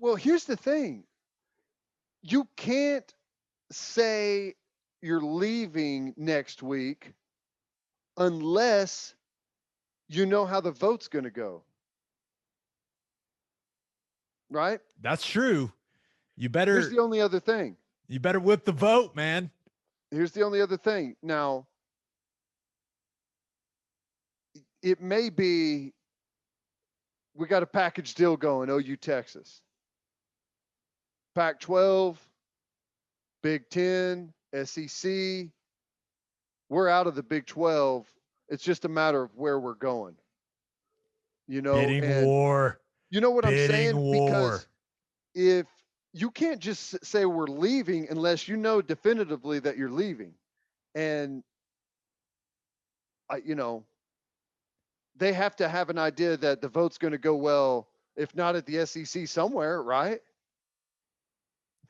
Well, here's the thing. You can't say you're leaving next week unless you know how the vote's going to go. Right? That's true. Here's better the only other thing. You better whip the vote, man. Here's the only other thing. Now, it may be we got a package deal going, OU Texas. Pac 12, Big 10, SEC. We're out of the Big 12. It's just a matter of where we're going, Bidding and war. you know what I'm Bidding saying? war. Because if you can't just say we're leaving unless you know definitively that you're leaving. And I, they have to have an idea that the vote's going to go well, if not at the SEC somewhere, right? It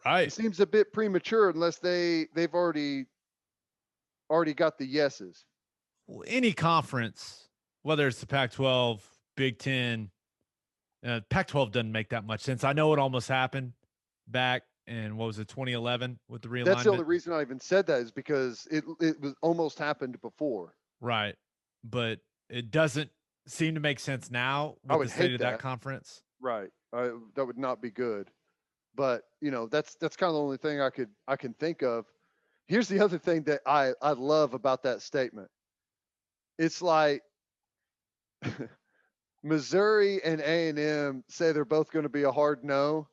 Right. seems a bit premature unless they've already got the yeses. Well, any conference, whether it's the Pac-12, Big Ten, Pac-12 doesn't make that much sense. I know it almost happened back in, what was it, 2011 with the That's the realignment. only reason I even said that is because it was almost happened before. Right. But it doesn't seem to make sense now I with would the state hate of that that. conference. Right. That would not be good. But that's kind of the only thing I can think of. Here's the other thing that I love about that statement. It's like Missouri and A&M say they're both going to be a hard no.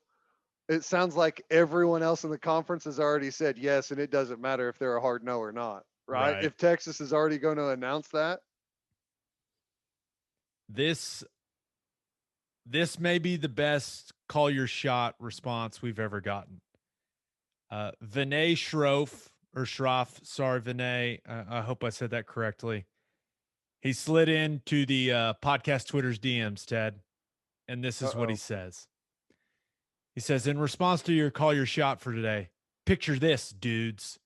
It sounds like everyone else in the conference has already said yes, and it doesn't matter if they're a hard no or not, right? Right. If Texas is already going to announce that, This may be the best call your shot response we've ever gotten. Vinay Schroff, sorry, Vinay. I hope I said that correctly. He slid into the podcast Twitter's DMs, Ted, and this is what he uh-oh. says. He says, in response to your call your shot for today, picture this, dudes.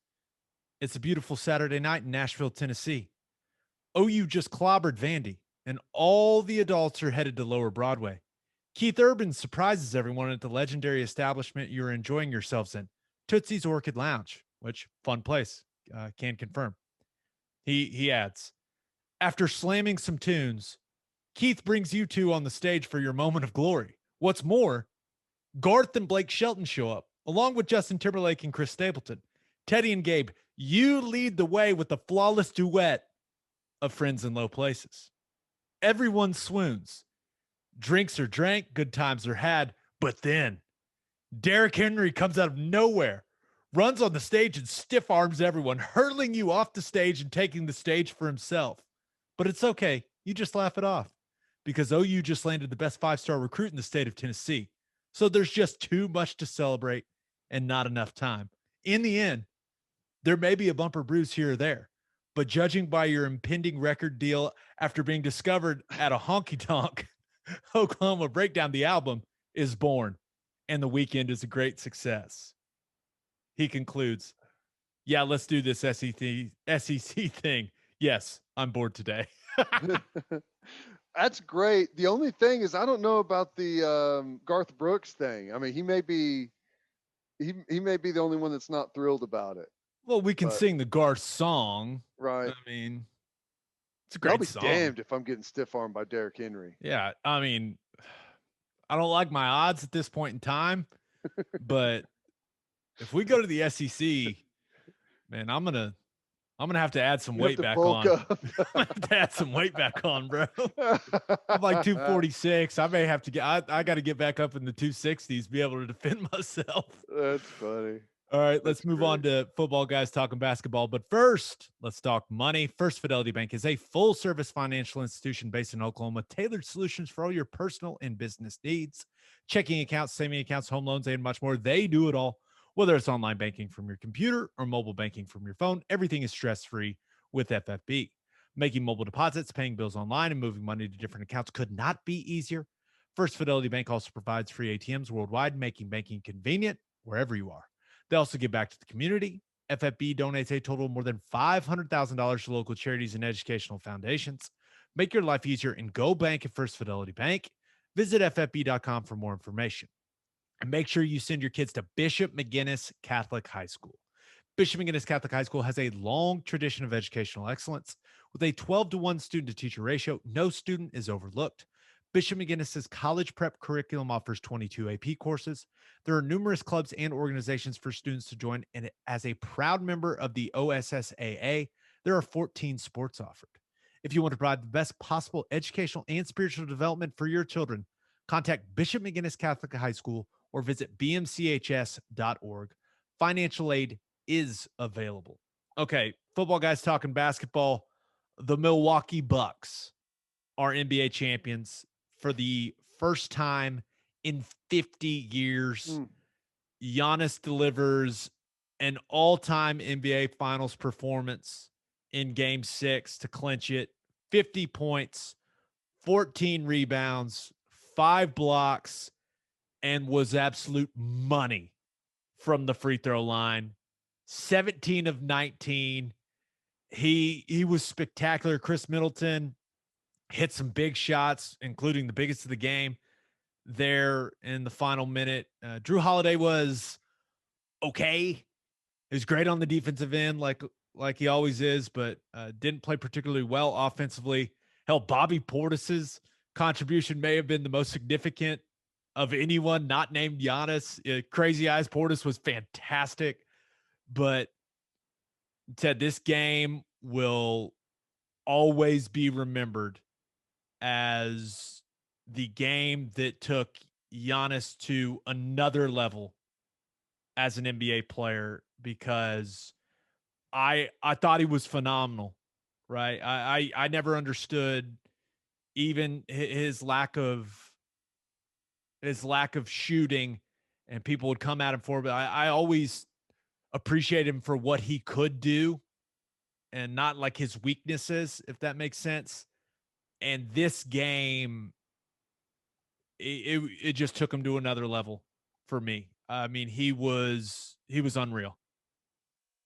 It's a beautiful Saturday night in Nashville, Tennessee. OU just clobbered Vandy, and all the adults are headed to Lower Broadway. Keith Urban surprises everyone at the legendary establishment you're enjoying yourselves in, Tootsie's Orchid Lounge, which, fun place, can confirm. He adds, after slamming some tunes, Keith brings you two on the stage for your moment of glory. What's more, Garth and Blake Shelton show up, along with Justin Timberlake and Chris Stapleton. Teddy and Gabe, you lead the way with the flawless duet of Friends in Low Places. Everyone swoons. Drinks are drank, good times are had, but then Derrick Henry comes out of nowhere, runs on the stage and stiff arms everyone, hurling you off the stage and taking the stage for himself. But it's okay. You just laugh it off because OU just landed the best 5-star recruit in the state of Tennessee. So there's just too much to celebrate and not enough time. In the end, there may be a bumper bruise here or there, but judging by your impending record deal after being discovered at a honky tonk, Oklahoma Breakdown, the album, is born, and the weekend is a great success. He concludes, yeah, let's do this SEC thing. Yes, I'm bored today. That's great. The only thing is I don't know about the Garth Brooks thing. I mean, he may be the only one that's not thrilled about it. Well, we can But, sing the Garth song. right. I mean, it's a I'll great be song. damned if I'm getting stiff armed by Derrick Henry. Yeah, I mean, I don't like my odds at this point in time, but if we go to the SEC, man, I'm gonna have to add some You have weight to back bulk on. up. I'm gonna have to add some weight back on, bro. I'm like 246. I may have to I got to get back up in the 260s, be able to defend myself. That's funny. All right, let's That's move on great. to Football Guys Talking Basketball. But first, let's talk money. First Fidelity Bank is a full-service financial institution based in Oklahoma, tailored solutions for all your personal and business needs. Checking accounts, saving accounts, home loans, and much more. They do it all. Whether it's online banking from your computer or mobile banking from your phone, everything is stress-free with FFB. Making mobile deposits, paying bills online, and moving money to different accounts could not be easier. First Fidelity Bank also provides free ATMs worldwide, making banking convenient wherever you are. They also give back to the community. FFB donates a total of more than $500,000 to local charities and educational foundations. Make your life easier and go bank at First Fidelity Bank. Visit ffb.com for more information. And make sure you send your kids to Bishop McGinnis Catholic High School. Bishop McGinnis Catholic High School has a long tradition of educational excellence. With a 12-to-1 student-to-teacher ratio, no student is overlooked. Bishop McGinnis's college prep curriculum offers 22 AP courses. There are numerous clubs and organizations for students to join, and as a proud member of the OSSAA, there are 14 sports offered. If you want to provide the best possible educational and spiritual development for your children, contact Bishop McGinnis Catholic High School or visit bmchs.org. Financial aid is available. Okay, Football Guys Talking Basketball. the Milwaukee Bucks are NBA champions for the first time in 50 years. Giannis delivers an all-time NBA Finals performance in Game 6 to clinch it. 50 points, 14 rebounds, 5 blocks, and was absolute money from the free throw line. 17 of 19. He was spectacular. Chris Middleton hit some big shots, including the biggest of the game there in the final minute. Drew Holiday was okay. He was great on the defensive end, like he always is, but didn't play particularly well offensively. Hell, Bobby Portis's contribution may have been the most significant of anyone not named Giannis. Crazy Eyes Portis was fantastic, but Ted, this game will always be remembered as the game that took Giannis to another level as an NBA player, because I thought he was phenomenal, right? I never understood even his lack of shooting, and people would come at him for it, but I always appreciate him for what he could do and not like his weaknesses, if that makes sense. And this game, it just took him to another level for me. I mean, he was unreal.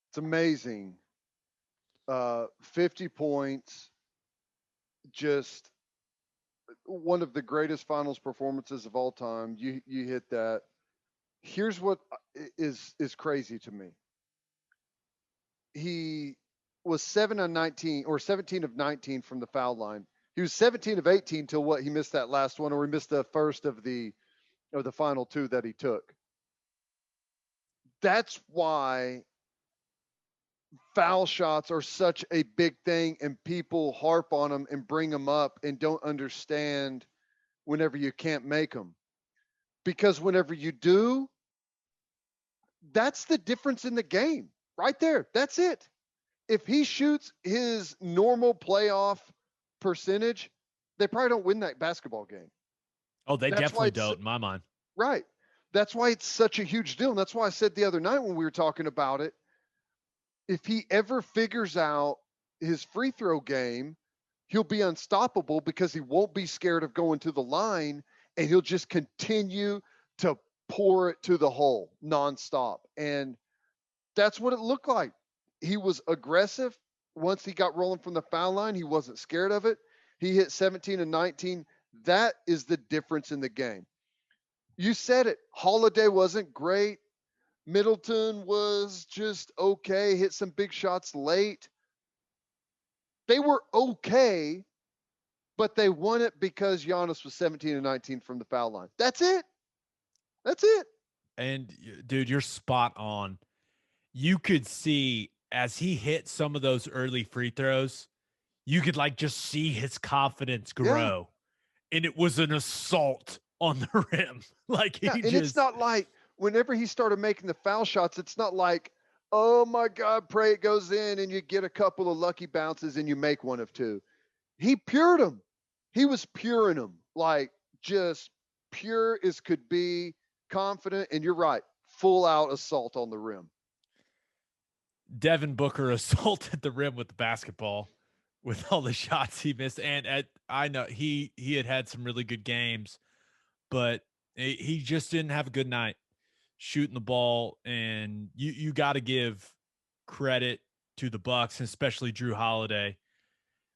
It's amazing. 50 points, just one of the greatest finals performances of all time. You hit that. Here's what is crazy to me. He was 7 on 19 or 17 of 19 from the foul line. He was 17 of 18 till what, he missed that last one, or he missed the first of the final two that he took. That's why foul shots are such a big thing, and people harp on them and bring them up and don't understand whenever you can't make them. Because whenever you do, that's the difference in the game right there. That's it. If he shoots his normal playoff percentage, they probably don't win that basketball game. Oh, they definitely don't, in my mind. Right. That's why it's such a huge deal. And that's why I said the other night when we were talking about it, if he ever figures out his free throw game, he'll be unstoppable because he won't be scared of going to the line, and he'll just continue to pour it to the hole nonstop. And that's what it looked like. He was aggressive. Once he got rolling from the foul line, he wasn't scared of it. He hit 17 and 19. That is the difference in the game. You said it. Holiday wasn't great. Middleton was just okay, hit some big shots late. They were okay, but they won it because Giannis was 17 and 19 from the foul line. That's it. That's it. And dude, you're spot on. You could see as he hit some of those early free throws, you could like just see his confidence grow. Yeah. And it was an assault on the rim. Like it's not like whenever he started making the foul shots, it's not like, oh my God, pray it goes in and you get a couple of lucky bounces and you make one of two. He pured them. He was puring them, like just pure as could be, confident. And you're right, full out assault on the rim. Devin Booker assaulted the rim with the basketball with all the shots he missed. And I know he had some really good games, but he just didn't have a good night shooting the ball. And you got to give credit to the Bucks, and especially Drew Holiday.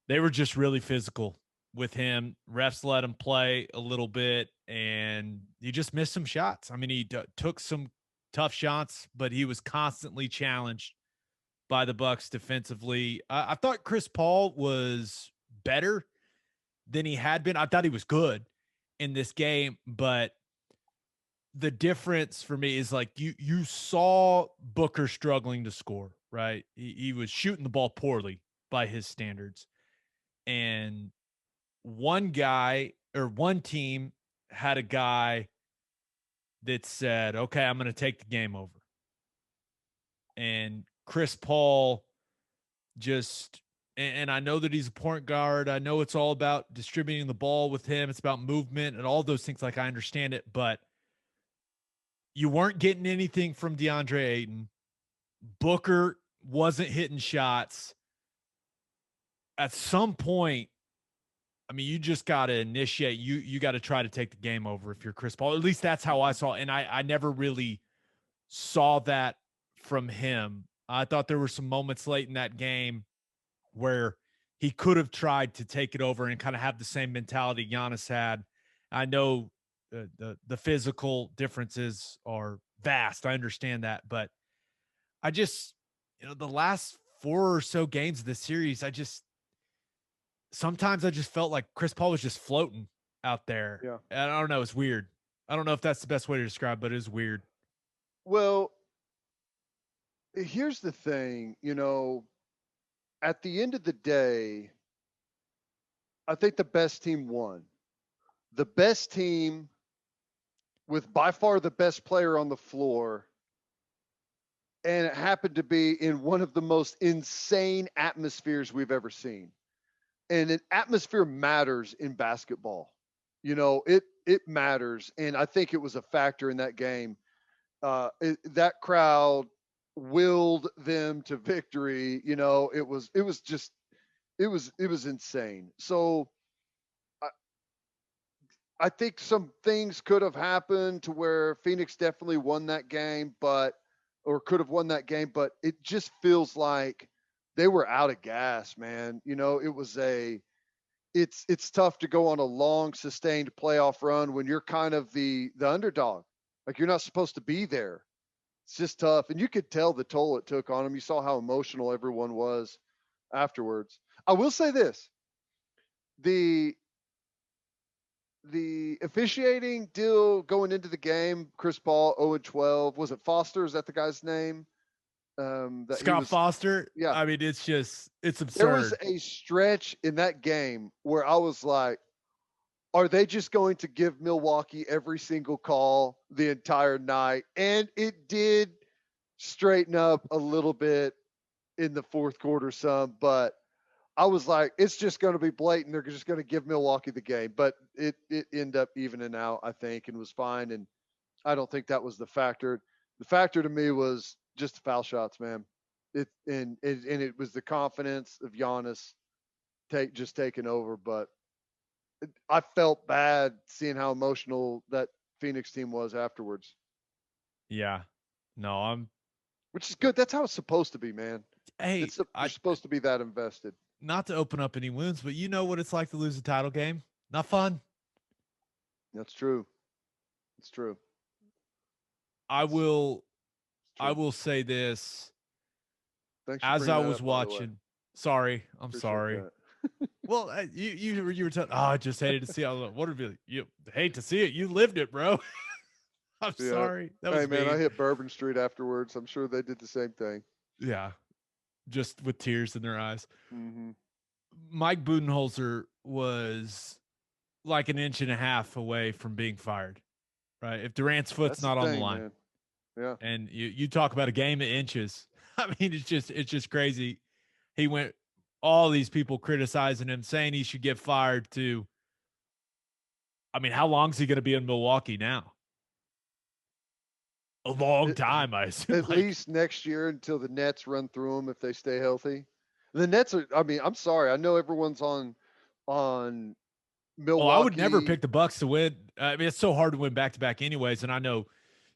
They were just really physical with him. Refs let him play a little bit, and he just missed some shots. I mean, he took some tough shots, but he was constantly challenged by the Bucks defensively. I thought Chris Paul was better than he had been. I thought he was good in this game, but the difference for me is like you saw Booker struggling to score, right? He was shooting the ball poorly by his standards. And one team had a guy that said, okay, I'm going to take the game over. And Chris Paul just And I know that he's a point guard. I know it's all about distributing the ball with him. It's about movement and all those things. Like, I understand it, but you weren't getting anything from DeAndre Ayton. Booker wasn't hitting shots. At some point, I mean, you just got to initiate. You got to try to take the game over if you're Chris Paul. At least that's how I saw it. And I never really saw that from him. I thought there were some moments late in that game where he could have tried to take it over and kind of have the same mentality Giannis had. I know the physical differences are vast. I understand that, but I just, the last 4 or so games of the series, sometimes I just felt like Chris Paul was just floating out there. Yeah. And I don't know. It's weird. I don't know if that's the best way to describe, but it is weird. Well, here's the thing, at the end of the day, I think the best team won. The best team with by far the best player on the floor. And it happened to be in one of the most insane atmospheres we've ever seen. And an atmosphere matters in basketball. It matters. And I think it was a factor in that game. That crowd willed them to victory. It was insane. So I think some things could have happened to where Phoenix definitely won that game, or could have won that game, but it just feels like they were out of gas, man. It's tough to go on a long sustained playoff run when you're kind of the underdog. Like, you're not supposed to be there. It's just tough. And you could tell the toll it took on them. You saw how emotional everyone was afterwards. I will say this. The officiating deal going into the game, Chris Paul 0-12. Was it Foster? Is that the guy's name? Scott Foster. Yeah. I mean, it's absurd. There was a stretch in that game where I was like, are they just going to give Milwaukee every single call the entire night? And it did straighten up a little bit in the fourth quarter some, but I was like, it's just going to be blatant. They're just going to give Milwaukee the game. But it ended up evening out, I think, and was fine. And I don't think that was the factor. The factor to me was just the foul shots, man. It was the confidence of Giannis just taking over. But I felt bad seeing how emotional that Phoenix team was afterwards. Yeah. No, which is good. That's how it's supposed to be, man. Hey, you're supposed to be that invested. Not to open up any wounds, but you know what it's like to lose a title game. Not fun. That's true. It's true. I will say this. Thanks as I was watching. Sorry, I'm Appreciate sorry. Well, you were telling. Oh, I just hated to see. I was like, "What would be? You hate to see it. You lived it, bro." I'm sorry. That was man, I hit Bourbon Street afterwards. I'm sure they did the same thing. Yeah, just with tears in their eyes. Mm-hmm. Mike Budenholzer was like an inch and a half away from being fired. Right? If Durant's foot's not on the line, man. Yeah. And you talk about a game of inches. I mean, it's just crazy. He went, all these people criticizing him, saying he should get fired to, I mean, how long is he going to be in Milwaukee now? A long time, I assume. At least next year until the Nets run through them if they stay healthy. The Nets are, I mean, I'm sorry. I know everyone's on Milwaukee. I would never pick the Bucks to win. I mean, it's so hard to win back-to-back anyways, and I know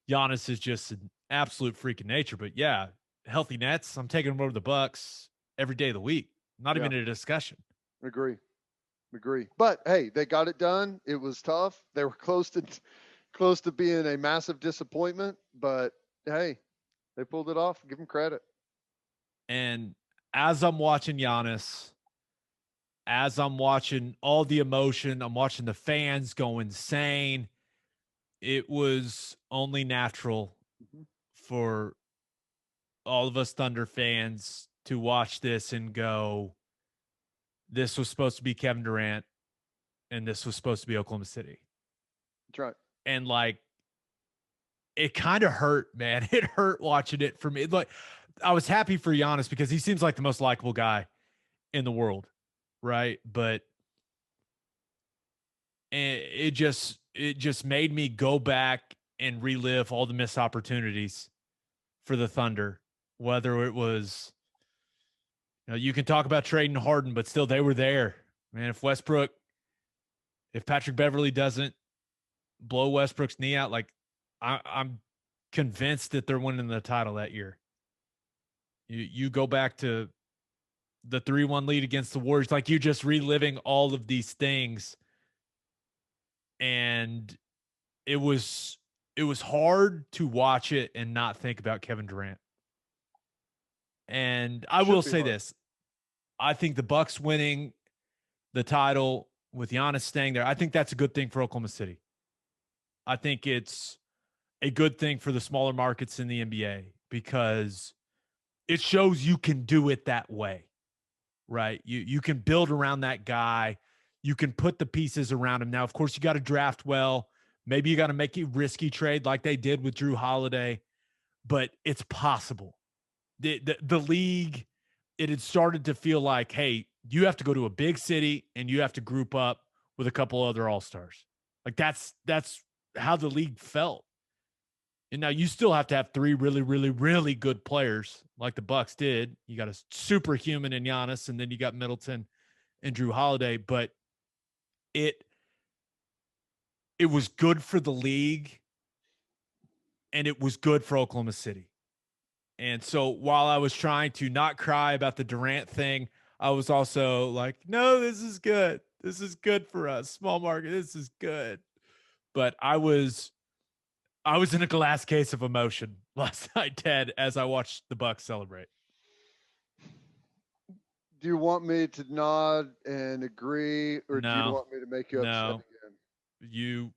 Giannis is just an absolute freak of nature, but yeah, healthy Nets, I'm taking them over the Bucks every day of the week. Not even a discussion. Agree. But hey, they got it done. It was tough. They were close to being a massive disappointment, but hey, they pulled it off. Give them credit. And as I'm watching Giannis, as I'm watching all the emotion, I'm watching the fans go insane. It was only natural for all of us Thunder fans to watch this and go, this was supposed to be Kevin Durant and this was supposed to be Oklahoma City. That's right. And like, it kind of hurt, man. It hurt watching it for me. Like, I was happy for Giannis because he seems like the most likable guy in the world, right? But it just made me go back and relive all the missed opportunities for the Thunder. Whether it was, you can talk about trading Harden, but still they were there. Man, if Patrick Beverly doesn't blow Westbrook's knee out, like I'm convinced that they're winning the title that year. You go back to the 3-1 lead against the Warriors, like you just reliving all of these things. And it was hard to watch it and not think about Kevin Durant. And I will say this. I think the Bucks winning the title with Giannis staying there, I think that's a good thing for Oklahoma City. I think it's a good thing for the smaller markets in the NBA because it shows you can do it that way, right? You can build around that guy. You can put the pieces around him. Now, of course, you got to draft well. Maybe you got to make a risky trade like they did with Drew Holiday, but it's possible. The league, it had started to feel like, hey, you have to go to a big city and you have to group up with a couple other all-stars. Like that's how the league felt. And now you still have to have 3 really, really, really good players like the Bucks did. You got a superhuman in Giannis, and then you got Middleton and Drew Holiday. But it was good for the league, and it was good for Oklahoma City. And so while I was trying to not cry about the Durant thing, I was also like, no, this is good. This is good for us. Small market, this is good. But I was in a glass case of emotion last night, Ted, as I watched the Bucks celebrate. Do you want me to nod and agree, or do you want me to make you upset again? You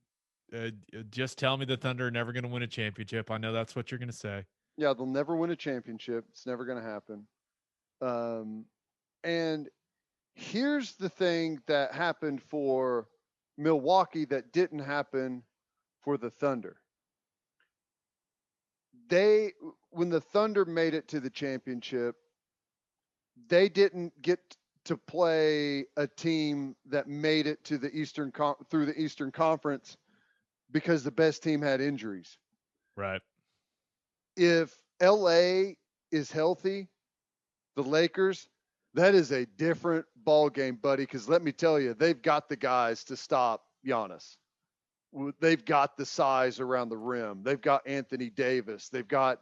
just tell me the Thunder are never going to win a championship. I know that's what you're going to say. Yeah, they'll never win a championship. It's never going to happen. And here's the thing that happened for Milwaukee that didn't happen for the Thunder. When the Thunder made it to the championship, they didn't get to play a team that made it to the through the Eastern Conference because the best team had injuries. Right. If LA is healthy, the Lakers, that is a different ball game, buddy, because let me tell you, they've got the guys to stop Giannis. They've got the size around the rim. They've got Anthony Davis. They've got,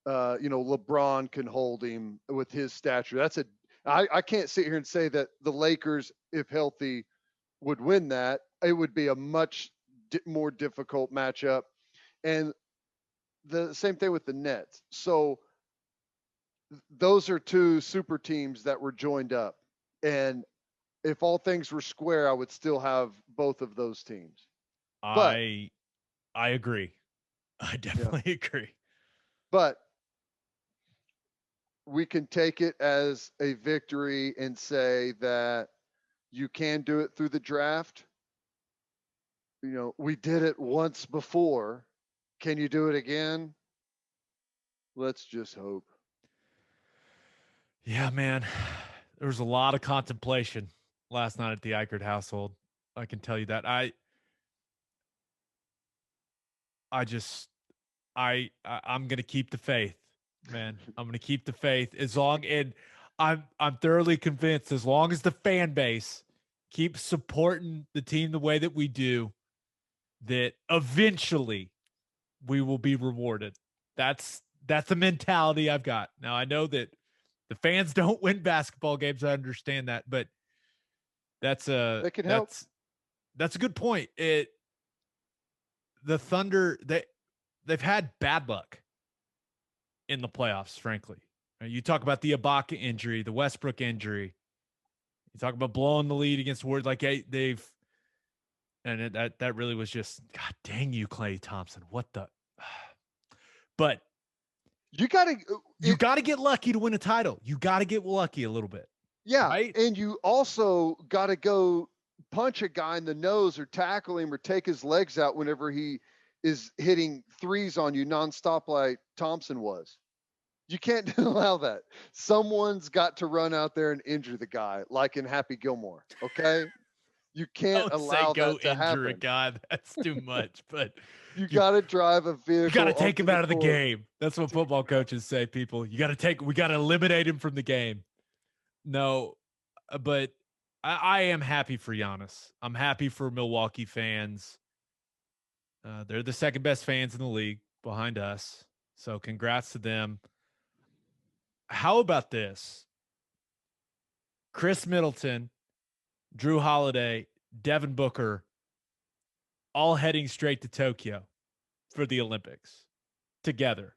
LeBron can hold him with his stature. I can't sit here and say that the Lakers, if healthy, would win that. It would be a much more difficult matchup. And the same thing with the Nets. So those are 2 super teams that were joined up. And if all things were square, I would still have both of those teams. But I agree. I definitely agree. But we can take it as a victory and say that you can do it through the draft. We did it once before. Can you do it again? Let's just hope. Yeah, man. There was a lot of contemplation last night at the Ikard household. I can tell you that. I'm going to keep the faith, man. I'm going to keep the faith and I'm thoroughly convinced as long as the fan base keeps supporting the team the way that we do, that eventually we will be rewarded. That's the mentality I've got. Now I know that the fans don't win basketball games. I understand that, but that's a good point. The Thunder, they've had bad luck in the playoffs, frankly. You talk about the Ibaka injury, the Westbrook injury. You talk about blowing the lead against Warriors. Like that really was just, God dang you, Klay Thompson. What the? But you got to get lucky to win a title. You got to get lucky a little bit. Yeah. Right? And you also got to go punch a guy in the nose or tackle him or take his legs out whenever he is hitting threes on you nonstop like Thompson was. You can't allow that. Someone's got to run out there and injure the guy, like in Happy Gilmore. Okay, you can't Don't say allow go that to injure a happen. guy. That's too much. But You you got to drive a you got to vehicle take onto him the out of the court. game. That's what football coaches say. People, you got to take. We got to eliminate him from the game. No, but I am happy for Giannis. I'm happy for Milwaukee fans. They're the second best fans in the league behind us. So congrats to them. How about this? Chris Middleton, Drew Holiday, Devin Booker, all heading straight to Tokyo for the Olympics together.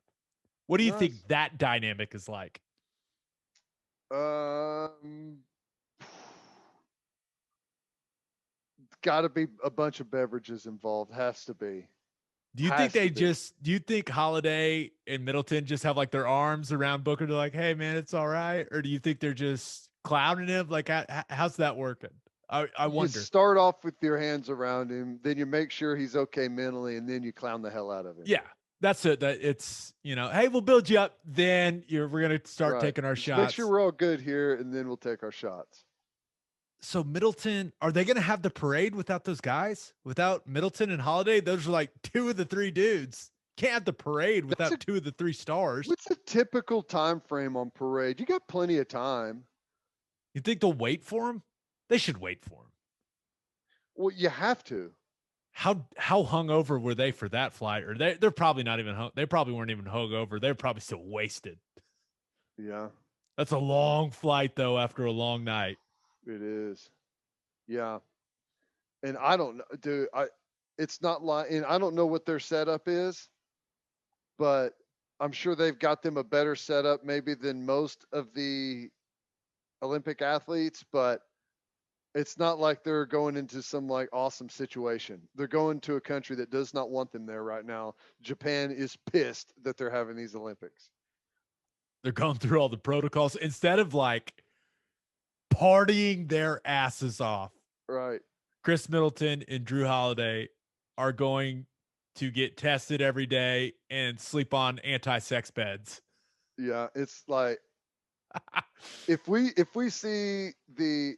What do you think Nice. that dynamic is like? Got to be a bunch of beverages involved. Has to be. Do you think Has they to be. do you think Holiday and Middleton just have like their arms around Booker to like, hey man, it's all right? Or do you think they're just clowning him? Like, how's that working? I You wonder. start off with your hands around him, then you make sure he's okay mentally, and then you clown the hell out of him. Yeah, that's it. That it's, hey, we'll build you up. Then we're gonna start Right. taking our Just make sure shots. we're all good here, and then we'll take our shots. So Middleton, are they gonna have the parade without those guys? Without Middleton and Holiday? Those are like two of the three dudes. Can't have the parade without two of the three stars. What's the typical time frame on parade? You got plenty of time. You think they'll wait for him? They should wait for him. Well, you have to. How hungover were they for that flight? Or they're probably not even they probably weren't even hungover. They're probably still wasted. Yeah. That's a long flight though after a long night. It is. Yeah. And I don't know, dude. It's not like, and I don't know what their setup is, but I'm sure they've got them a better setup maybe than most of the Olympic athletes, but it's not like they're going into some like awesome situation. They're going to a country that does not want them there right now. Japan is pissed that they're having these Olympics. They're going through all the protocols instead of like partying their asses off. Right. Chris Middleton and Drew Holiday are going to get tested every day and sleep on anti-sex beds. Yeah, it's like if we see the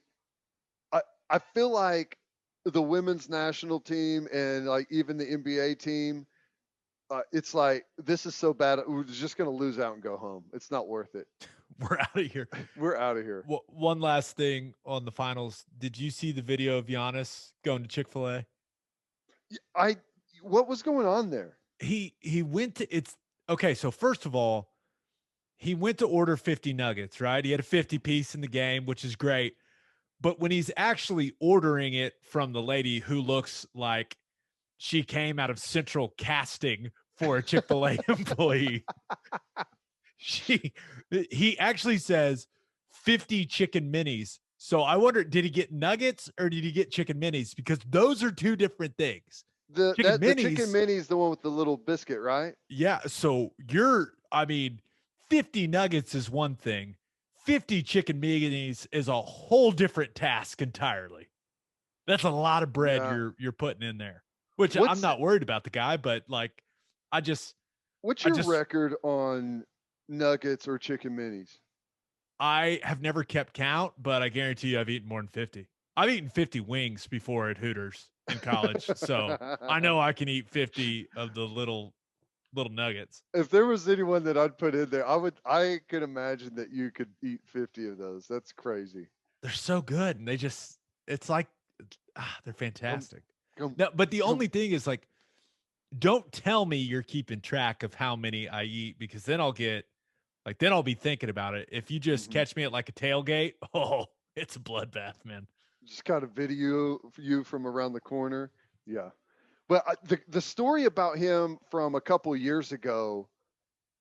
I feel like the women's national team and like even the NBA team, it's like this is so bad. We're just going to lose out and go home. It's not worth it. We're out of here. We're out of here. Well, one last thing on the finals. Did you see the video of Giannis going to Chick-fil-A? What was going on there? He went to okay. So first of all, he went to order 50 nuggets, right? He had a 50 piece in the game, which is great. But when he's actually ordering it from the lady who looks like she came out of central casting for a Chick-fil-A employee, he actually says 50 chicken minis. So I wonder, did he get nuggets or did he get chicken minis? Because those are two different things. The chicken mini is the one with the little biscuit, right? Yeah. So 50 nuggets is one thing. 50 chicken minis is a whole different task entirely. That's a lot of bread you're putting in there, which I'm not worried about the guy, but like, what's your record on nuggets or chicken minis? I have never kept count, but I guarantee you I've eaten more than 50. I've eaten 50 wings before at Hooters in college. So I know I can eat 50 of the little nuggets. If there was anyone that I'd put in there, I could imagine that you could eat 50 of those. That's crazy. They're so good. And it's like, they're fantastic. No, but the only thing is like, don't tell me you're keeping track of how many I eat, because then I'll be thinking about it. If you just catch me at like a tailgate, it's a bloodbath, man. Just kind of video you from around the corner. Yeah. But the story about him from a couple years ago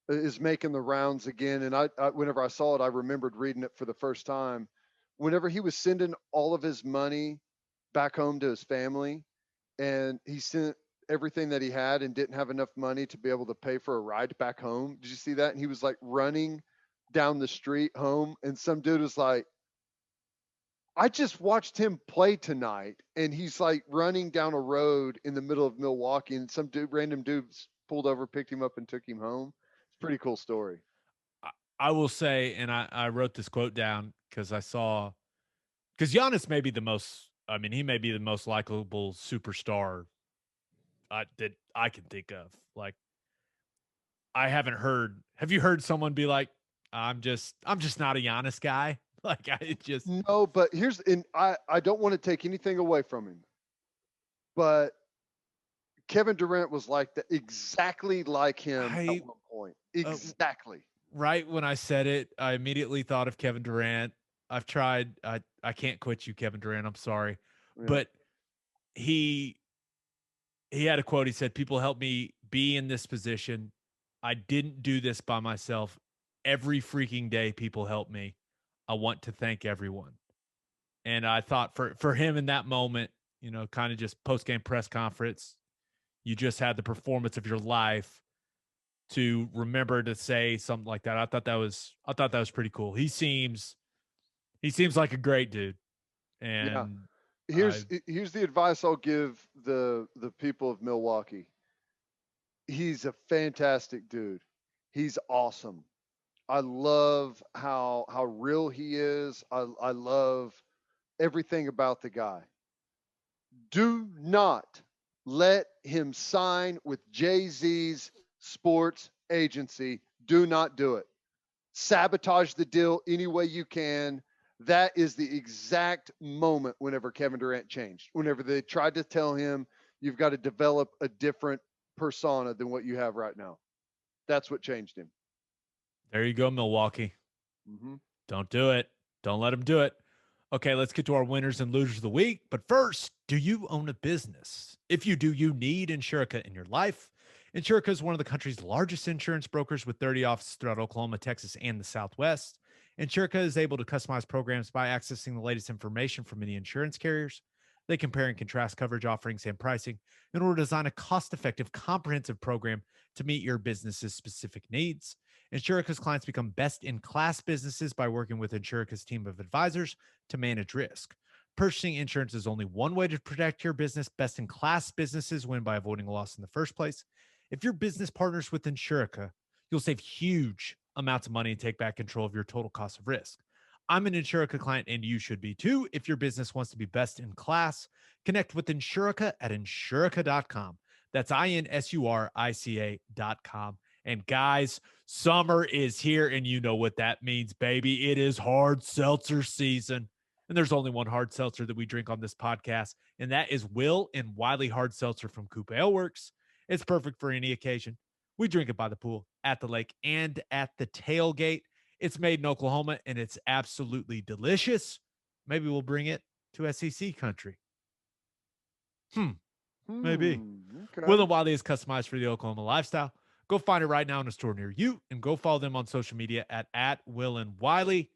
is making the rounds again. And I whenever I saw it, I remembered reading it for the first time. Whenever he was sending all of his money back home to his family, and he sent everything that he had and didn't have enough money to be able to pay for a ride back home. Did you see that? And he was like running down the street home, and some dude was like, I just watched him play tonight, and he's like running down a road in the middle of Milwaukee, and some random dudes pulled over, picked him up, and took him home. It's a pretty cool story. I will say, and I wrote this quote down because because Giannis may be the most, I mean, he may be the most likable superstar that I can think of. Like, I haven't heard, have you heard someone be like, I'm just not a Giannis guy? Like, I just, No, but I don't want to take anything away from him, but Kevin Durant was like that, exactly like him at I, one point. uh, Exactly. right when I said it, I immediately thought of Kevin Durant. I've tried, I can't quit you, Kevin Durant. I'm sorry. Yeah. But he, he had a quote. He said, "People help me be in this position. I didn't do this by myself. Every freaking day, people help me. I want to thank everyone." And I thought for him in that moment, you know, kind of just post game press conference, you just had the performance of your life to remember to say something like that. I thought that was pretty cool. He seems like a great dude, Yeah. and I Here's the advice I'll give the people of Milwaukee. He's a fantastic dude. He's awesome. I love how real he is. I love everything about the guy. Do not let him sign with Jay-Z's sports agency. Do not do it. Sabotage the deal any way you can. That is the exact moment whenever Kevin Durant changed. Whenever they tried to tell him you've got to develop a different persona than what you have right now. That's what changed him. there you go, Milwaukee. Mm-hmm. Don't do it. Don't let them do it. Okay, let's get to our winners and losers of the week. But first, do you own a business? If you do, you need Insurica in your life. Insurica is one of the country's largest insurance brokers with 30 offices throughout Oklahoma, Texas, and the Southwest. Insurica is able to customize programs by accessing the latest information from many insurance carriers. They compare and contrast coverage offerings and pricing in order to design a cost effective, comprehensive program to meet your business's specific needs. Insurica's clients become best in class businesses by working with Insurica's team of advisors to manage risk. Purchasing insurance is only one way to protect your business. Best in class businesses win by avoiding a loss in the first place. If your business partners with Insurica, you'll save huge amounts of money and take back control of your total cost of risk. I'm an Insurica client and you should be too. If your business wants to be best in class, connect with Insurica at insurica.com. That's INSURICA.com. And guys, summer is here, and you know what that means, baby. It is hard seltzer season. And there's only one hard seltzer that we drink on this podcast, and that is Will and Wiley Hard Seltzer from Coop Ale Works. It's perfect for any occasion. We drink it by the pool, at the lake, and at the tailgate. It's made in Oklahoma, and it's absolutely delicious. Maybe we'll bring it to SEC country. Maybe. Will Okay. and Wiley is customized for the Oklahoma lifestyle. Go find it right now in a store near you and go follow them on social media at Will and Wiley.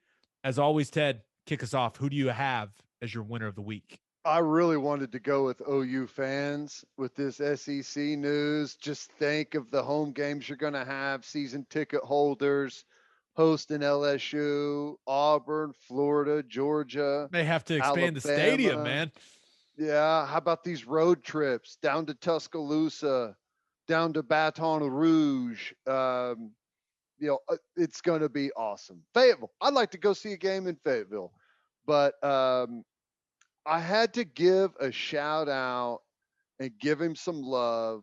As always, Ted, kick us off. Who do you have as your winner of the week? I really wanted to go with OU fans with this SEC news. Just think of the home games you're going to have, season ticket holders hosting LSU, Auburn, Florida, Georgia, May have to expand the stadium, Alabama. man. Yeah, how about these road trips down to Tuscaloosa, down to Baton Rouge? It's going to be awesome. Fayetteville. I'd like to go see a game in Fayetteville, but I had to give a shout out and give him some love.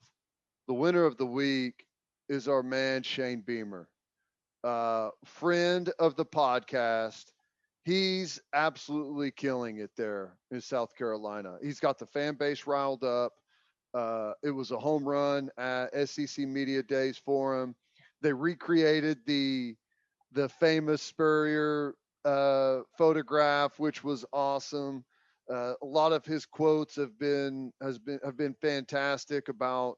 The winner of the week is our man Shane Beamer, friend of the podcast. He's absolutely killing it there in South Carolina. He's got the fan base riled up. It was a home run at SEC Media Days for him. They recreated the famous Spurrier photograph, which was awesome. A lot of his quotes have been fantastic about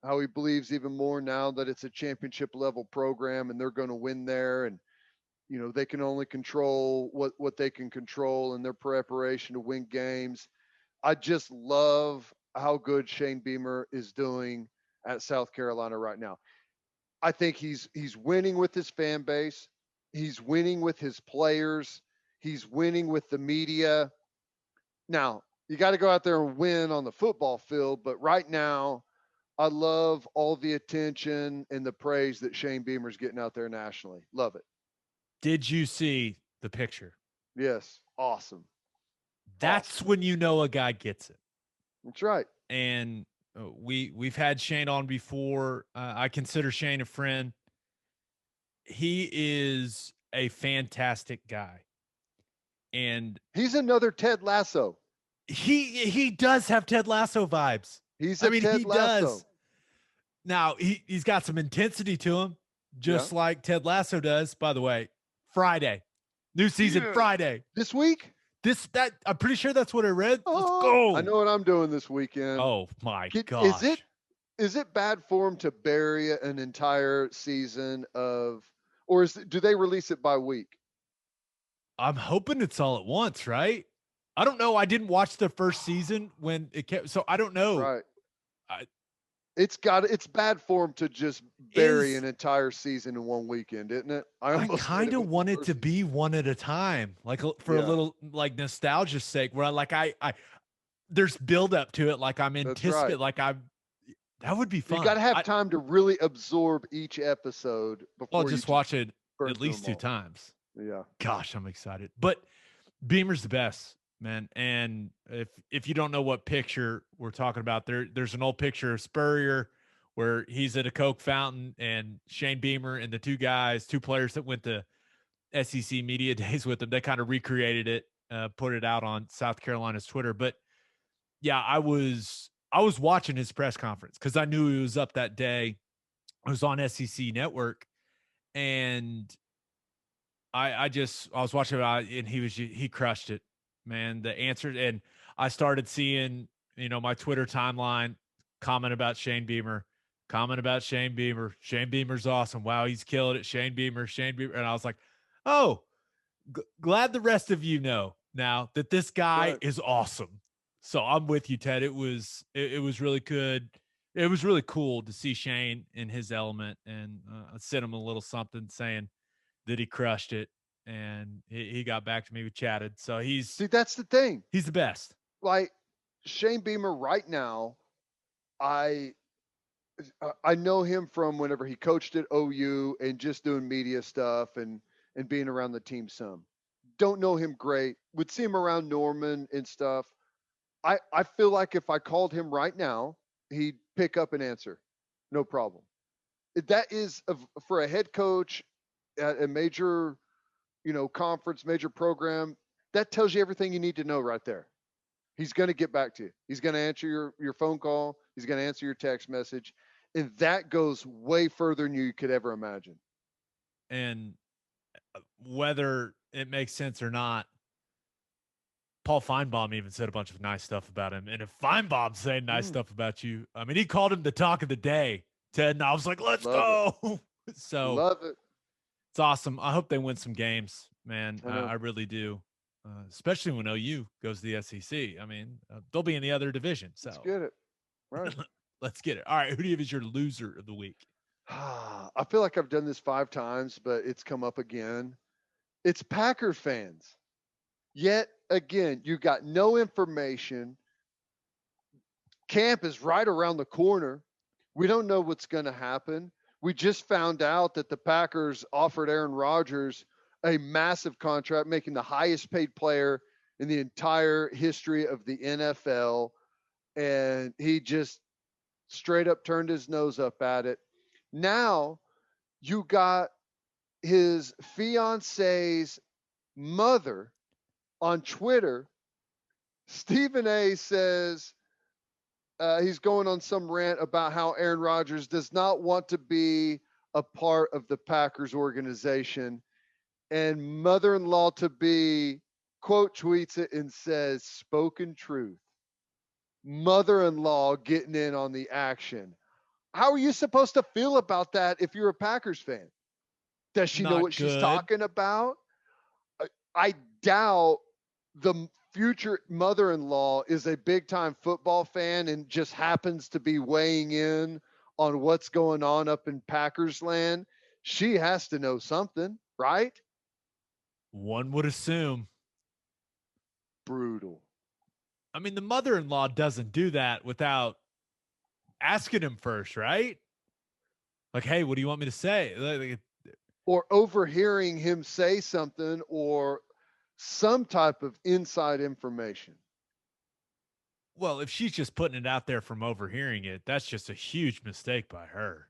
how he believes even more now that it's a championship level program and they're going to win there, and they can only control what they can control in their preparation to win games. I just love how good Shane Beamer is doing at South Carolina right now. I think he's winning with his fan base. He's winning with his players. He's winning with the media. Now, you got to go out there and win on the football field, but right now, I love all the attention and the praise that Shane Beamer's getting out there nationally. Love it. Did you see the picture? Yes. Awesome. That's when you know a guy gets it. That's right. And we've had Shane on before. I consider Shane a friend. He is a fantastic guy. And he's another Ted Lasso. He does have Ted Lasso vibes. He's I mean, Ted he Lasso. does. Now, he's got some intensity to him, just like Ted Lasso does. By the way, Friday. New season Friday. This week? I'm pretty sure that's what I read. Let's go. I know what I'm doing this weekend. Oh my gosh. Is it bad form to bury an entire season of, or do they release it by week? I'm hoping it's all at once, right? I don't know. I didn't watch the first season when it kept, so I don't know. Right. It's bad form to just bury an entire season in one weekend, isn't it? I kind of want it to be one at a time, like for a little like nostalgia's sake, where I there's build up to it, like I'm anticipating, that would be fun. You got to have time to really absorb each episode before you just watch it at least 2 times. Yeah. Gosh, I'm excited. But Beamer's the best, man. And if you don't know what picture we're talking about, there's an old picture of Spurrier where he's at a Coke fountain and Shane Beamer and the two players that went to SEC media days with him, they kind of recreated it, put it out on South Carolina's Twitter. But yeah, I was watching his press conference because I knew he was up that day. I was on SEC Network, and I was watching it, and he crushed it, man. The answer, and I started seeing, my Twitter timeline comment about Shane Beamer. Shane Beamer's awesome. Wow, he's killing it. Shane Beamer. And I was like, oh, glad the rest of you know now that this guy is awesome. So I'm with you, Ted. It was really good. It was really cool to see Shane in his element, and I sent him a little something saying that he crushed it, and he got back to me. We chatted. So that's the thing. He's the best. Like Shane Beamer right now, I know him from whenever he coached at OU and just doing media stuff and being around the team some. Don't know him great. Would see him around Norman and stuff. I feel like if I called him right now, he'd pick up and answer. No problem. That is for a head coach at a major, conference, major program, that tells you everything you need to know right there. He's going to get back to you. He's going to answer your phone call. He's going to answer your text message. And that goes way further than you could ever imagine. And whether it makes sense or not, Paul Feinbaum even said a bunch of nice stuff about him. And if Feinbaum's saying nice stuff about you, I mean, he called him the talk of the day, Ted, and I was like, let's go. So love it. It's awesome. I hope they win some games, man. I really do. Especially when OU goes to the SEC. I mean, they'll be in the other division. So let's get it. Right. Let's get it. All right. Who do you have as your loser of the week? I feel like I've done this 5 times, but it's come up again. It's Packer fans. Yet again, you got no information. Camp is right around the corner. We don't know what's going to happen. We just found out that the Packers offered Aaron Rodgers a massive contract, making the highest paid player in the entire history of the NFL. And he just straight up turned his nose up at it. Now you got his fiance's mother on Twitter. Stephen A says he's going on some rant about how Aaron Rodgers does not want to be a part of the Packers organization. And mother-in-law to be quote tweets it and says, spoken truth. Mother-in-law getting in on the action. How are you supposed to feel about that if you're a Packers fan? Does she know what she's talking about? I doubt the future mother-in-law is a big-time football fan and just happens to be weighing in on what's going on up in Packers land. She has to know something, right? One would assume. Brutal. I mean, the mother-in-law doesn't do that without asking him first, right? Like, hey, what do you want me to say? or overhearing him say something or some type of inside information. Well, if she's just putting it out there from overhearing it, that's just a huge mistake by her,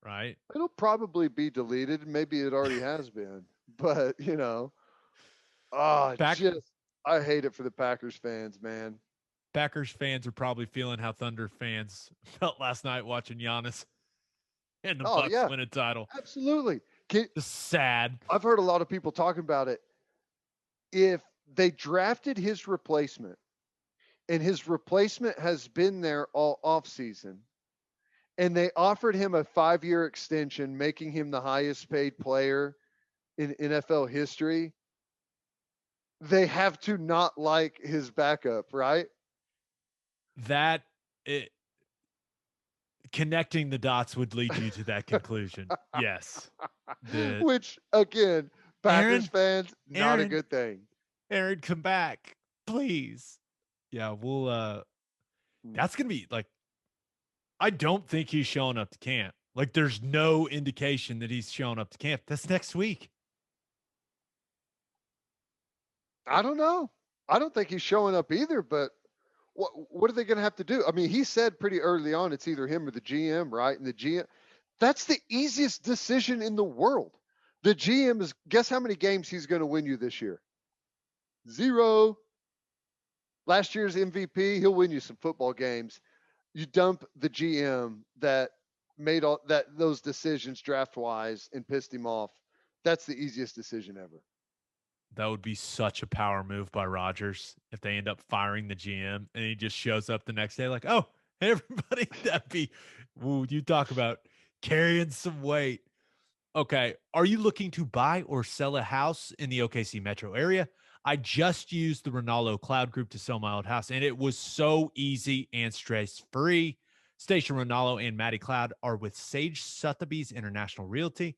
right? It'll probably be deleted. Maybe it already has been, but Back just I hate it for the Packers fans, man. Packers fans are probably feeling how Thunder fans felt last night watching Giannis and the Oh Bucks yeah, win a title. absolutely. Just sad. I've heard a lot of people talking about it. If they drafted his replacement and his replacement has been there all off season and they offered him a 5-year extension, making him the highest paid player in NFL history, they have to not like his backup, right? That it, connecting the dots would lead you to that conclusion. Yes. Which again, Packers Aaron, fans, not a Aaron, good thing. Aaron, come back, please. Yeah, we'll that's gonna be like, I don't think he's showing up to camp. Like, there's no indication that he's showing up to camp. That's next week. I don't know. I don't think he's showing up either, but what are they going to have to do? I mean, he said pretty early on it's either him or the GM, right? And the GM, that's the easiest decision in the world. The GM is, guess how many games he's going to win you this year? 0. Last year's MVP, he'll win you some football games. You dump the GM that made all that those decisions draft wise and pissed him off. That's the easiest decision ever. That would be such a power move by Rodgers if they end up firing the GM and he just shows up the next day like, oh, hey, everybody. That'd be, ooh, you talk about carrying some weight. Okay. Are you looking to buy or sell a house in the OKC metro area? I just used the Ronaldo Cloud Group to sell my old house, and it was so easy and stress free. Station Ronaldo and Maddie Cloud are with Sage Sotheby's International Realty.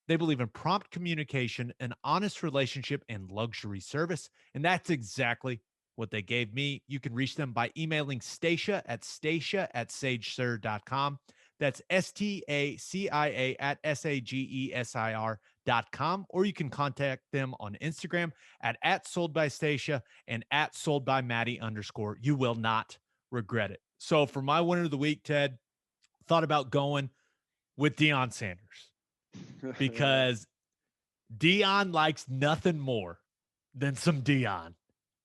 They believe in prompt communication, an honest relationship, and luxury service. And that's exactly what they gave me. You can reach them by emailing stacia@sagesir.com. That's STACIA@SAGESIR.com. Or you can contact them on Instagram at @soldbystacia and @soldbymaddie_. You will not regret it. So for my winner of the week, Ted, thought about going with Deion Sanders because Deion likes nothing more than some Deion,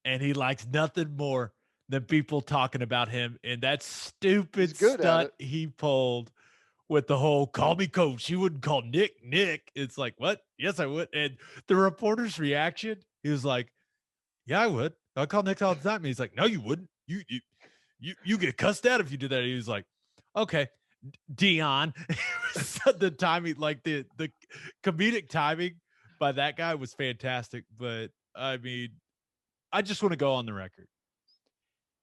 and he likes nothing more than people talking about him and that stupid stunt he pulled with the whole "call me coach." You wouldn't call Nick Nick. It's like, what? Yes, I would. And the reporter's reaction, he was like, "Yeah, I would. I call Nick all the time." And he's like, "No, you wouldn't. You get cussed out if you do that." And he was like, "Okay, Deion." The timing, like the comedic timing by that guy was fantastic. But I mean, I just want to go on the record.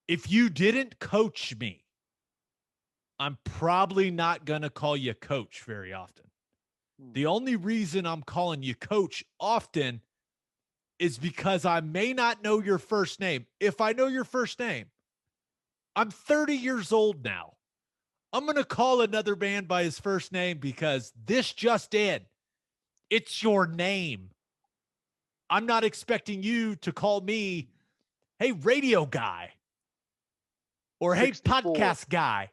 If you didn't coach me, I'm probably not going to call you coach very often. The only reason I'm calling you coach often is because I may not know your first name. If I know your first name, I'm 30 years old now. I'm going to call another man by his first name because this just in. It's your name. I'm not expecting you to call me, hey, radio guy, or hey, 64. podcast guy.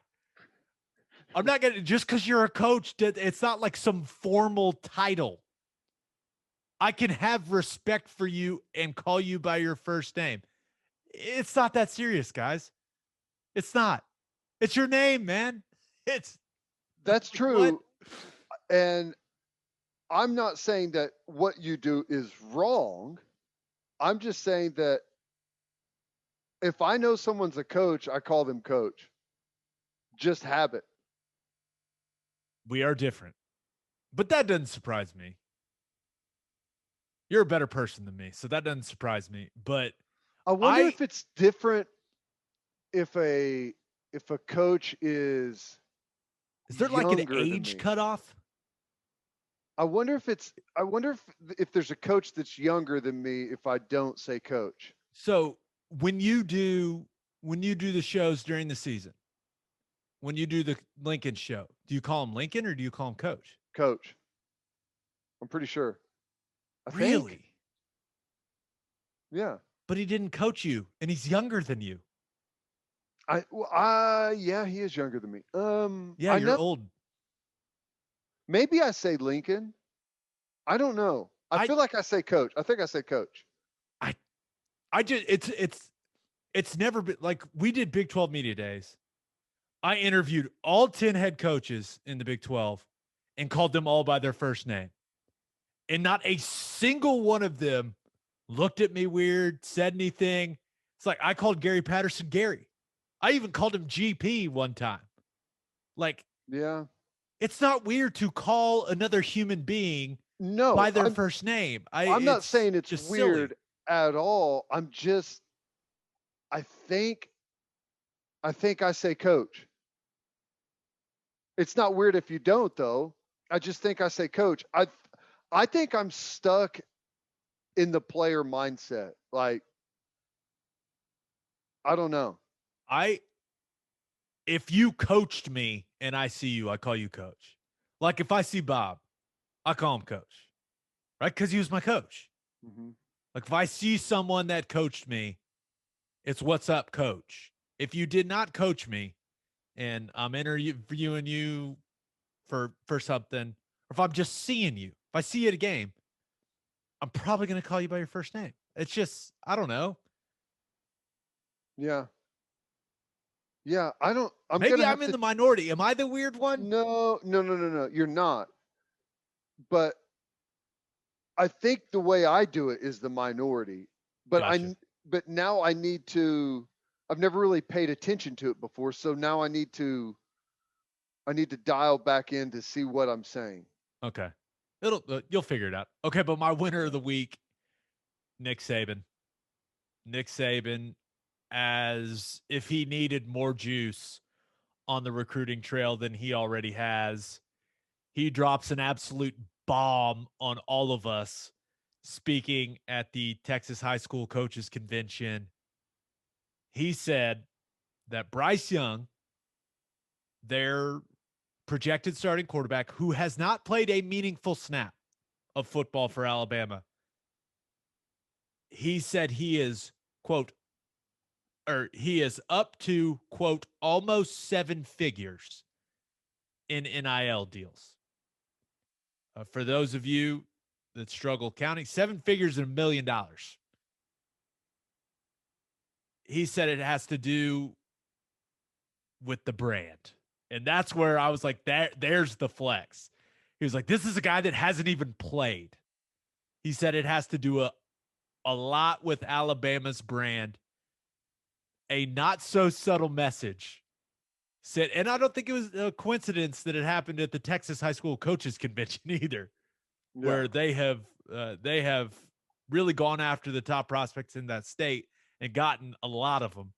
I'm not going to, just because you're a coach, it's not like some formal title. I can have respect for you and call you by your first name. It's not that serious, guys. It's not. It's your name, man. That's true. What? And I'm not saying that what you do is wrong. I'm just saying that if I know someone's a coach, I call them coach. Just habit. We are different. But that doesn't surprise me. You're a better person than me, so that doesn't surprise me. But I wonder if it's different if a coach is there like an age cutoff? I wonder if there's a coach that's younger than me if I don't say coach. So when you do the shows during the season, when you do the Lincoln show, do you call him Lincoln or do you call him coach? Coach. I'm pretty sure. I think. Really? Yeah. But he didn't coach you, and he's younger than you. Yeah, he is younger than me. Yeah, I you're know. old. Maybe I say Lincoln. I don't know. I I feel like I say coach. I think I say coach. I I just it's never been like we did Big 12 media days. I interviewed all 10 head coaches in the Big 12 and called them all by their first name. And not a single one of them looked at me weird, said anything. It's like I called Gary Patterson Gary. I even called him GP one time. Like, Yeah. it's not weird to call another human being No, by their first name. I'm not It's saying it's just weird silly. at all. I think I say coach. It's not weird if you don't though. I just think I say coach. I think I'm stuck in the player mindset. Like I don't know. I if you coached me and I see you, I call you coach. Like if I see Bob, I call him coach. Right? Because he was my coach. Mm-hmm. Like if I see someone that coached me, it's what's up, coach. If you did not coach me and I'm interviewing you for something, or if I'm just seeing you, if I see you at a game, I'm probably going to call you by your first name. It's just, I don't know. Yeah. Yeah. I don't. I'm Maybe gonna I'm have in to. the minority. Am I the weird one? No, no, no, no, no. You're not. But I think the way I do it is the minority. But Gotcha. but now I need to. I've never really paid attention to it before, so now I need to dial back in to see what I'm saying. Okay. You'll figure it out. Okay, but my winner of the week, Nick Saban. Nick Saban, as if he needed more juice on the recruiting trail than he already has. He drops an absolute bomb on all of us speaking at the Texas High School Coaches Convention. He said that Bryce Young, their projected starting quarterback, who has not played a meaningful snap of football for Alabama, he said he is, quote, or he is up to, quote, almost seven figures in NIL deals. For those of you that struggle counting, seven figures in $1 million. He said it has to do with the brand. And that's where I was like, there's the flex. He was like, this is a guy that hasn't even played. He said it has to do a lot with Alabama's brand. A not so subtle message said, and I don't think it was a coincidence that it happened at the Texas High School Coaches Convention either, Yeah. where they have really gone after the top prospects in that state and gotten a lot of them.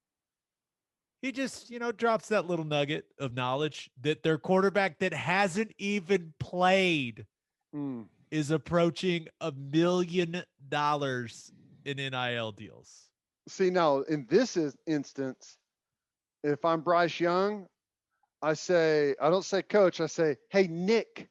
He just, drops that little nugget of knowledge that their quarterback that hasn't even played Mm. is approaching $1 million in NIL deals. See now, in this instance, if I'm Bryce Young, I don't say coach. I say, hey Nick,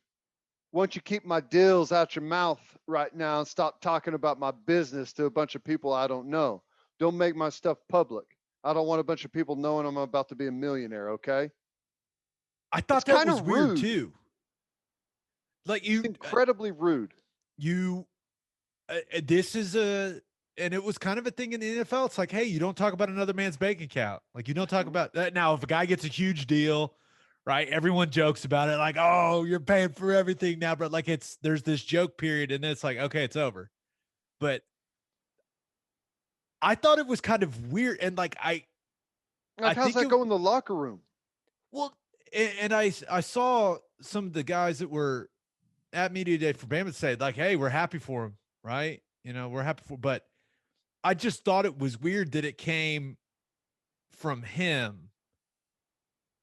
why don't you keep my deals out your mouth right now and stop talking about my business to a bunch of people I don't know. Don't make my stuff public. I don't want a bunch of people knowing I'm about to be a millionaire, okay? I It's thought that kind was of weird rude. too. Like It's incredibly rude. you, this is and it was kind of a thing in the NFL. It's like, hey, you don't talk about another man's bank account. Like you don't talk about that. Now, if a guy gets a huge deal, right? Everyone jokes about it. Like, oh, you're paying for everything now. But like, there's this joke period and then it's like, okay, it's over. But I thought it was kind of weird. And like, I Like, how's think that it, go in the locker room? well, and I saw some of the guys that were at media day for Bama say like, hey, we're happy for him. Right. We're happy but I just thought it was weird that it came from him.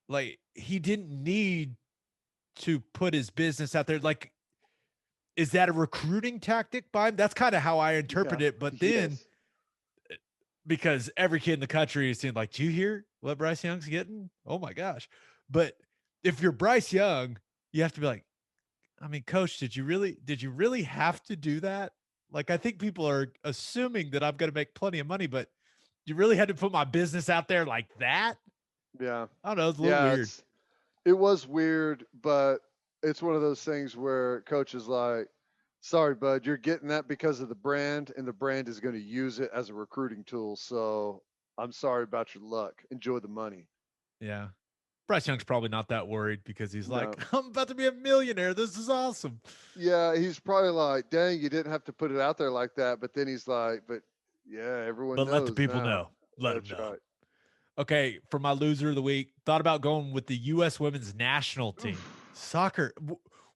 Like he didn't need to put his business out there. Like, is that a recruiting tactic by him? That's kind of how I interpret Yeah. it. But then Yes. because every kid in the country is saying, like, do you hear what Bryce Young's getting? Oh my gosh. But if you're Bryce Young, you have to be like, I mean, coach, did you really have to do that? Like, I think people are assuming that I'm going to make plenty of money, but you really had to put my business out there like that? Yeah. I don't know. It's a little Yeah, weird. it was weird, but it's one of those things where coach is like, sorry, bud, you're getting that because of the brand, and the brand is going to use it as a recruiting tool. So I'm sorry about your luck. Enjoy the money. Yeah. Bryce Young's probably not that worried because he's like, No. I'm about to be a millionaire. This is awesome. Yeah, he's probably like, dang, you didn't have to put it out there like that. But then he's like, but yeah, everyone But let the knows people now. know. Let them That's know. right. Okay. For my loser of the week, thought about going with the U.S. women's national team. Oof. Soccer.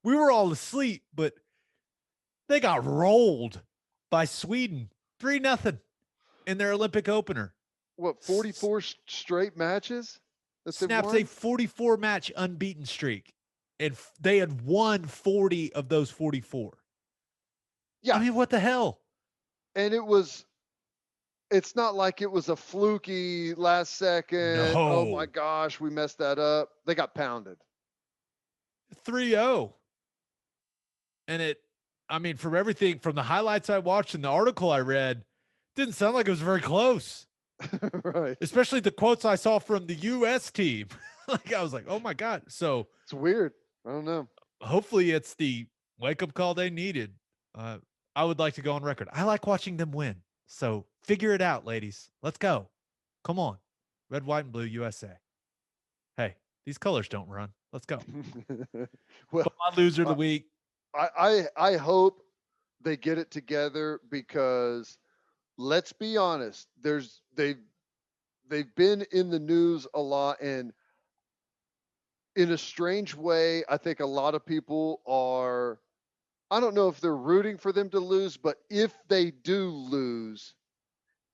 We were all asleep, but they got rolled by Sweden 3-0 in their Olympic opener. What, 44 straight matches that they've Snaps a won? 44 match unbeaten streak, and they had won 40 of those 44. I Yeah. mean, what the hell? And it's not like it was a fluky last second. Oh my No. gosh, we messed that up. They got pounded. 3-0. And I mean, from everything, from the highlights I watched and the article I read, didn't sound like it was very close, Right. especially the quotes I saw from the U.S. team. Like, I was like, oh my God. So It's weird. I don't know. hopefully it's the wake up call they needed. Uh, I would like to go on record. I like watching them win. So figure it out, ladies. Let's go. Come on. Red, white, and blue, USA. Hey, these colors don't run. Let's go. Well, But my loser of the uh, week. I hope they get it together because let's be honest, they've been in the news a lot, and in a strange way, I think a lot of people are, I don't know if they're rooting for them to lose, but if they do lose,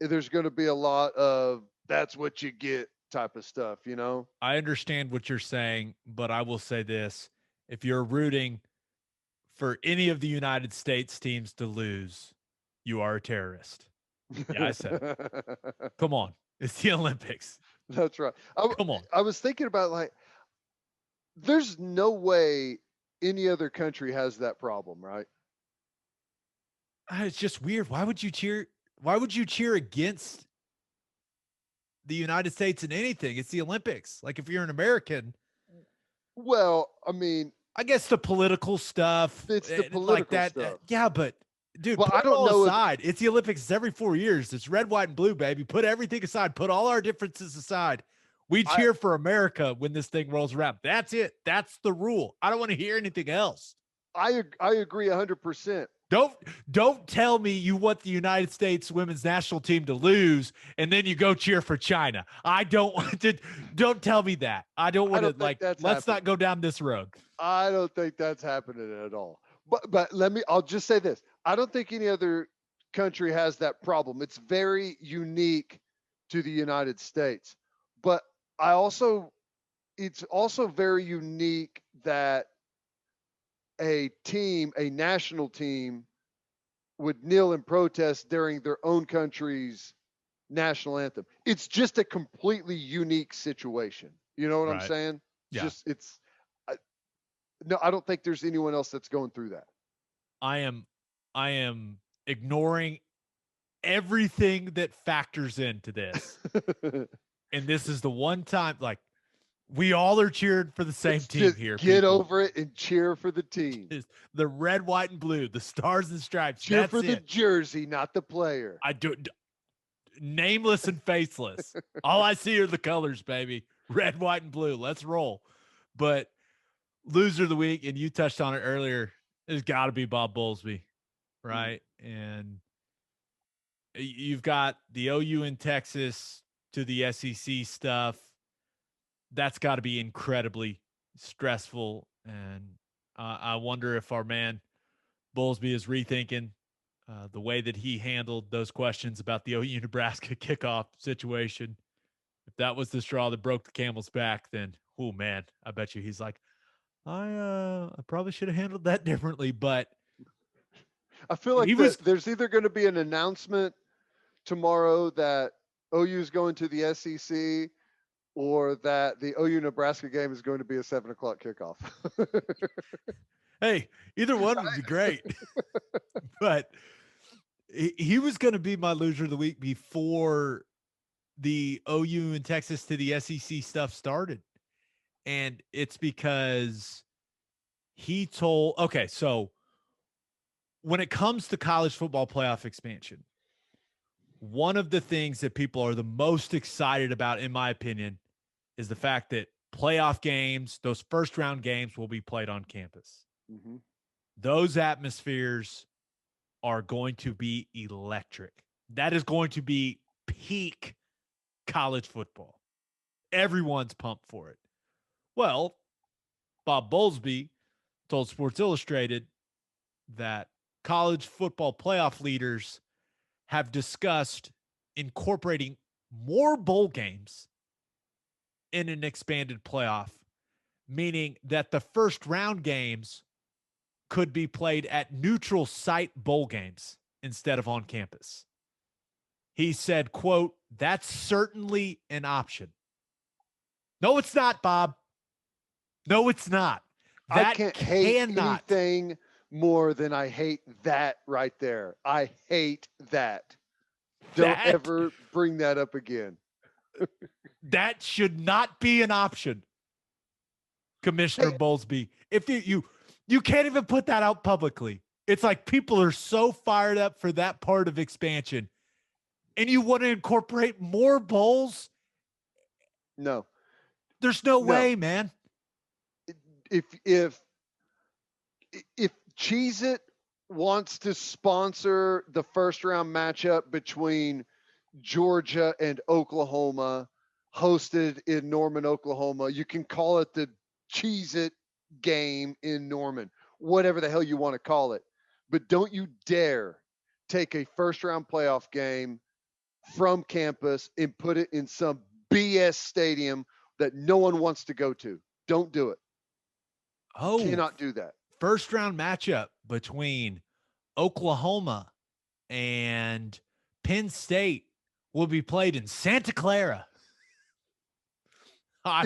there's going to be a lot of that's what you get type of stuff, you know? I understand what you're saying, but I will say this. If you're rooting for any of the United States teams to lose, you are a terrorist. Yeah, I said it. Come on. It's the Olympics. That's right. Come on. I was thinking about like, there's no way any other country has that problem, right? It's just weird. Why would you cheer? Why would you cheer against the United States in anything? It's the Olympics. Like, if you're an American, Well, I mean, I guess the political stuff it's the like political that. stuff. Yeah, but dude, Well, put I it don't all know if aside. It's the Olympics. It's every 4 years. It's red, white, and blue, baby. Put everything aside. Put all our differences aside. We I cheer for America when this thing rolls around. That's it. That's the rule. I don't want to hear anything else. I agree 100%. Don't tell me you want the United States women's national team to lose and then you go cheer for China. I don't want to. Don't tell me that. I don't I want to don't think that's let's not happening. go down this road. I don't think that's happening at all. But I'll just say this. I don't think any other country has that problem. It's very unique to the United States. But I also it's also very unique that a national team would kneel in protest during their own country's national anthem. It's just a completely unique situation. You know what I'm Right. saying? It's Yeah. just I, no, I don't think there's anyone else that's going through that. I am ignoring everything that factors into this. And this is the one time like we all are cheering for the same It's team just here, get people. over it and cheer for the team. Is the red, white, and blue, the stars and stripes. Cheer That's for the it. jersey, not the player. I do nameless and faceless. All I see are the colors, baby. Red, white, and blue. Let's roll. But loser of the week, and you touched on it earlier, it's got to be Bob Bowlsby, right? And you've got the OU in Texas to the SEC stuff. That's got to be incredibly stressful. And I wonder if our man Bowlsby is rethinking the way that he handled those questions about the OU Nebraska kickoff situation. If that was the straw that broke the camel's back, then oh man, I bet you he's like, I probably should have handled that differently. But I feel he like was there's either going to be an announcement tomorrow that OU is going to the SEC or that the OU Nebraska game is going to be a 7 o'clock kickoff. Hey, either one would be great. But he was going to be my loser of the week before the OU and Texas to the SEC stuff started. And it's because he told, okay, so when it comes to college football playoff expansion, one of the things that people are the most excited about, in my opinion, is the fact that playoff games, those first round games, will be played on campus. Mm-hmm. Those atmospheres are going to be electric. That is going to be peak college football. Everyone's pumped for it. Well, Bob Bowlsby told Sports Illustrated that college football playoff leaders have discussed incorporating more bowl games in an expanded playoff, meaning that the first round games could be played at neutral site bowl games instead of on campus. He said, quote, "That's certainly an option." No, it's not, Bob. No, it's not. That I can't hate anything more than I hate that right there. I hate that. Don't ever bring that up again. That should not be an option, Commissioner Bowlsby. If you can't even put that out publicly. It's like people are so fired up for that part of expansion, and you want to incorporate more bowls? No. There's no way, man. If Cheez-It wants to sponsor the first round matchup between Georgia and Oklahoma, hosted in Norman, Oklahoma, you can call it the Cheez-It game in Norman, whatever the hell you want to call it. But don't you dare take a first round playoff game from campus and put it in some BS stadium that no one wants to go to. Don't do it. Oh, cannot do that. First round matchup between Oklahoma and Penn State will be played in Santa Clara. Or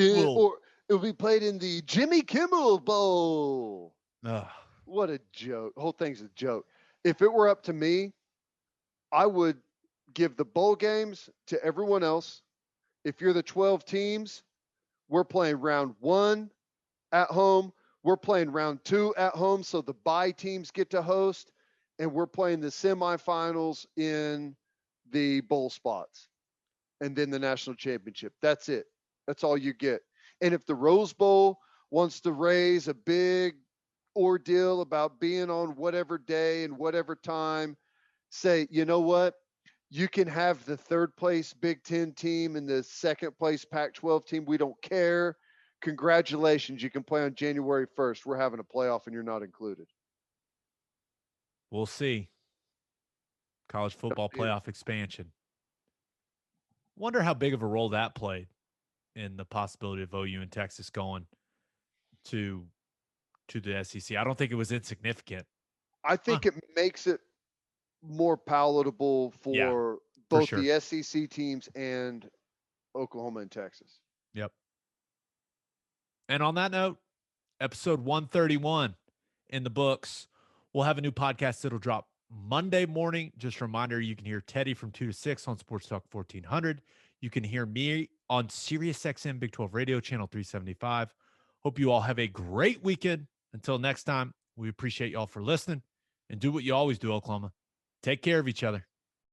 it will be played in the Jimmy Kimmel Bowl. Ugh. What a joke. The whole thing's a joke. If it were up to me, I would give the bowl games to everyone else. If you're the 12 teams, we're playing round 1 at home. We're playing round 2 at home, so the bye teams get to host, and we're playing the semifinals in the bowl spots, and then the national championship. That's it. That's all you get. And if the Rose Bowl wants to raise a big ordeal about being on whatever day and whatever time, say, you know what? You can have the third place Big Ten team and the second place Pac-12 team. We don't care. Congratulations. You can play on January 1st. We're having a playoff and you're not included. We'll see. College football playoff expansion. Wonder how big of a role that played in the possibility of OU and Texas going to the SEC. I don't think it was insignificant. I think it makes it more palatable for both the SEC teams and Oklahoma and Texas. Yep. And on that note, episode 131 in the books. We'll have a new podcast that'll drop Monday morning. Just a reminder, you can hear Teddy from 2 to 6 on Sports Talk 1400. You can hear me on SiriusXM Big 12 Radio, channel 375. Hope you all have a great weekend. Until next time, we appreciate y'all for listening. And do what you always do, Oklahoma. Take care of each other.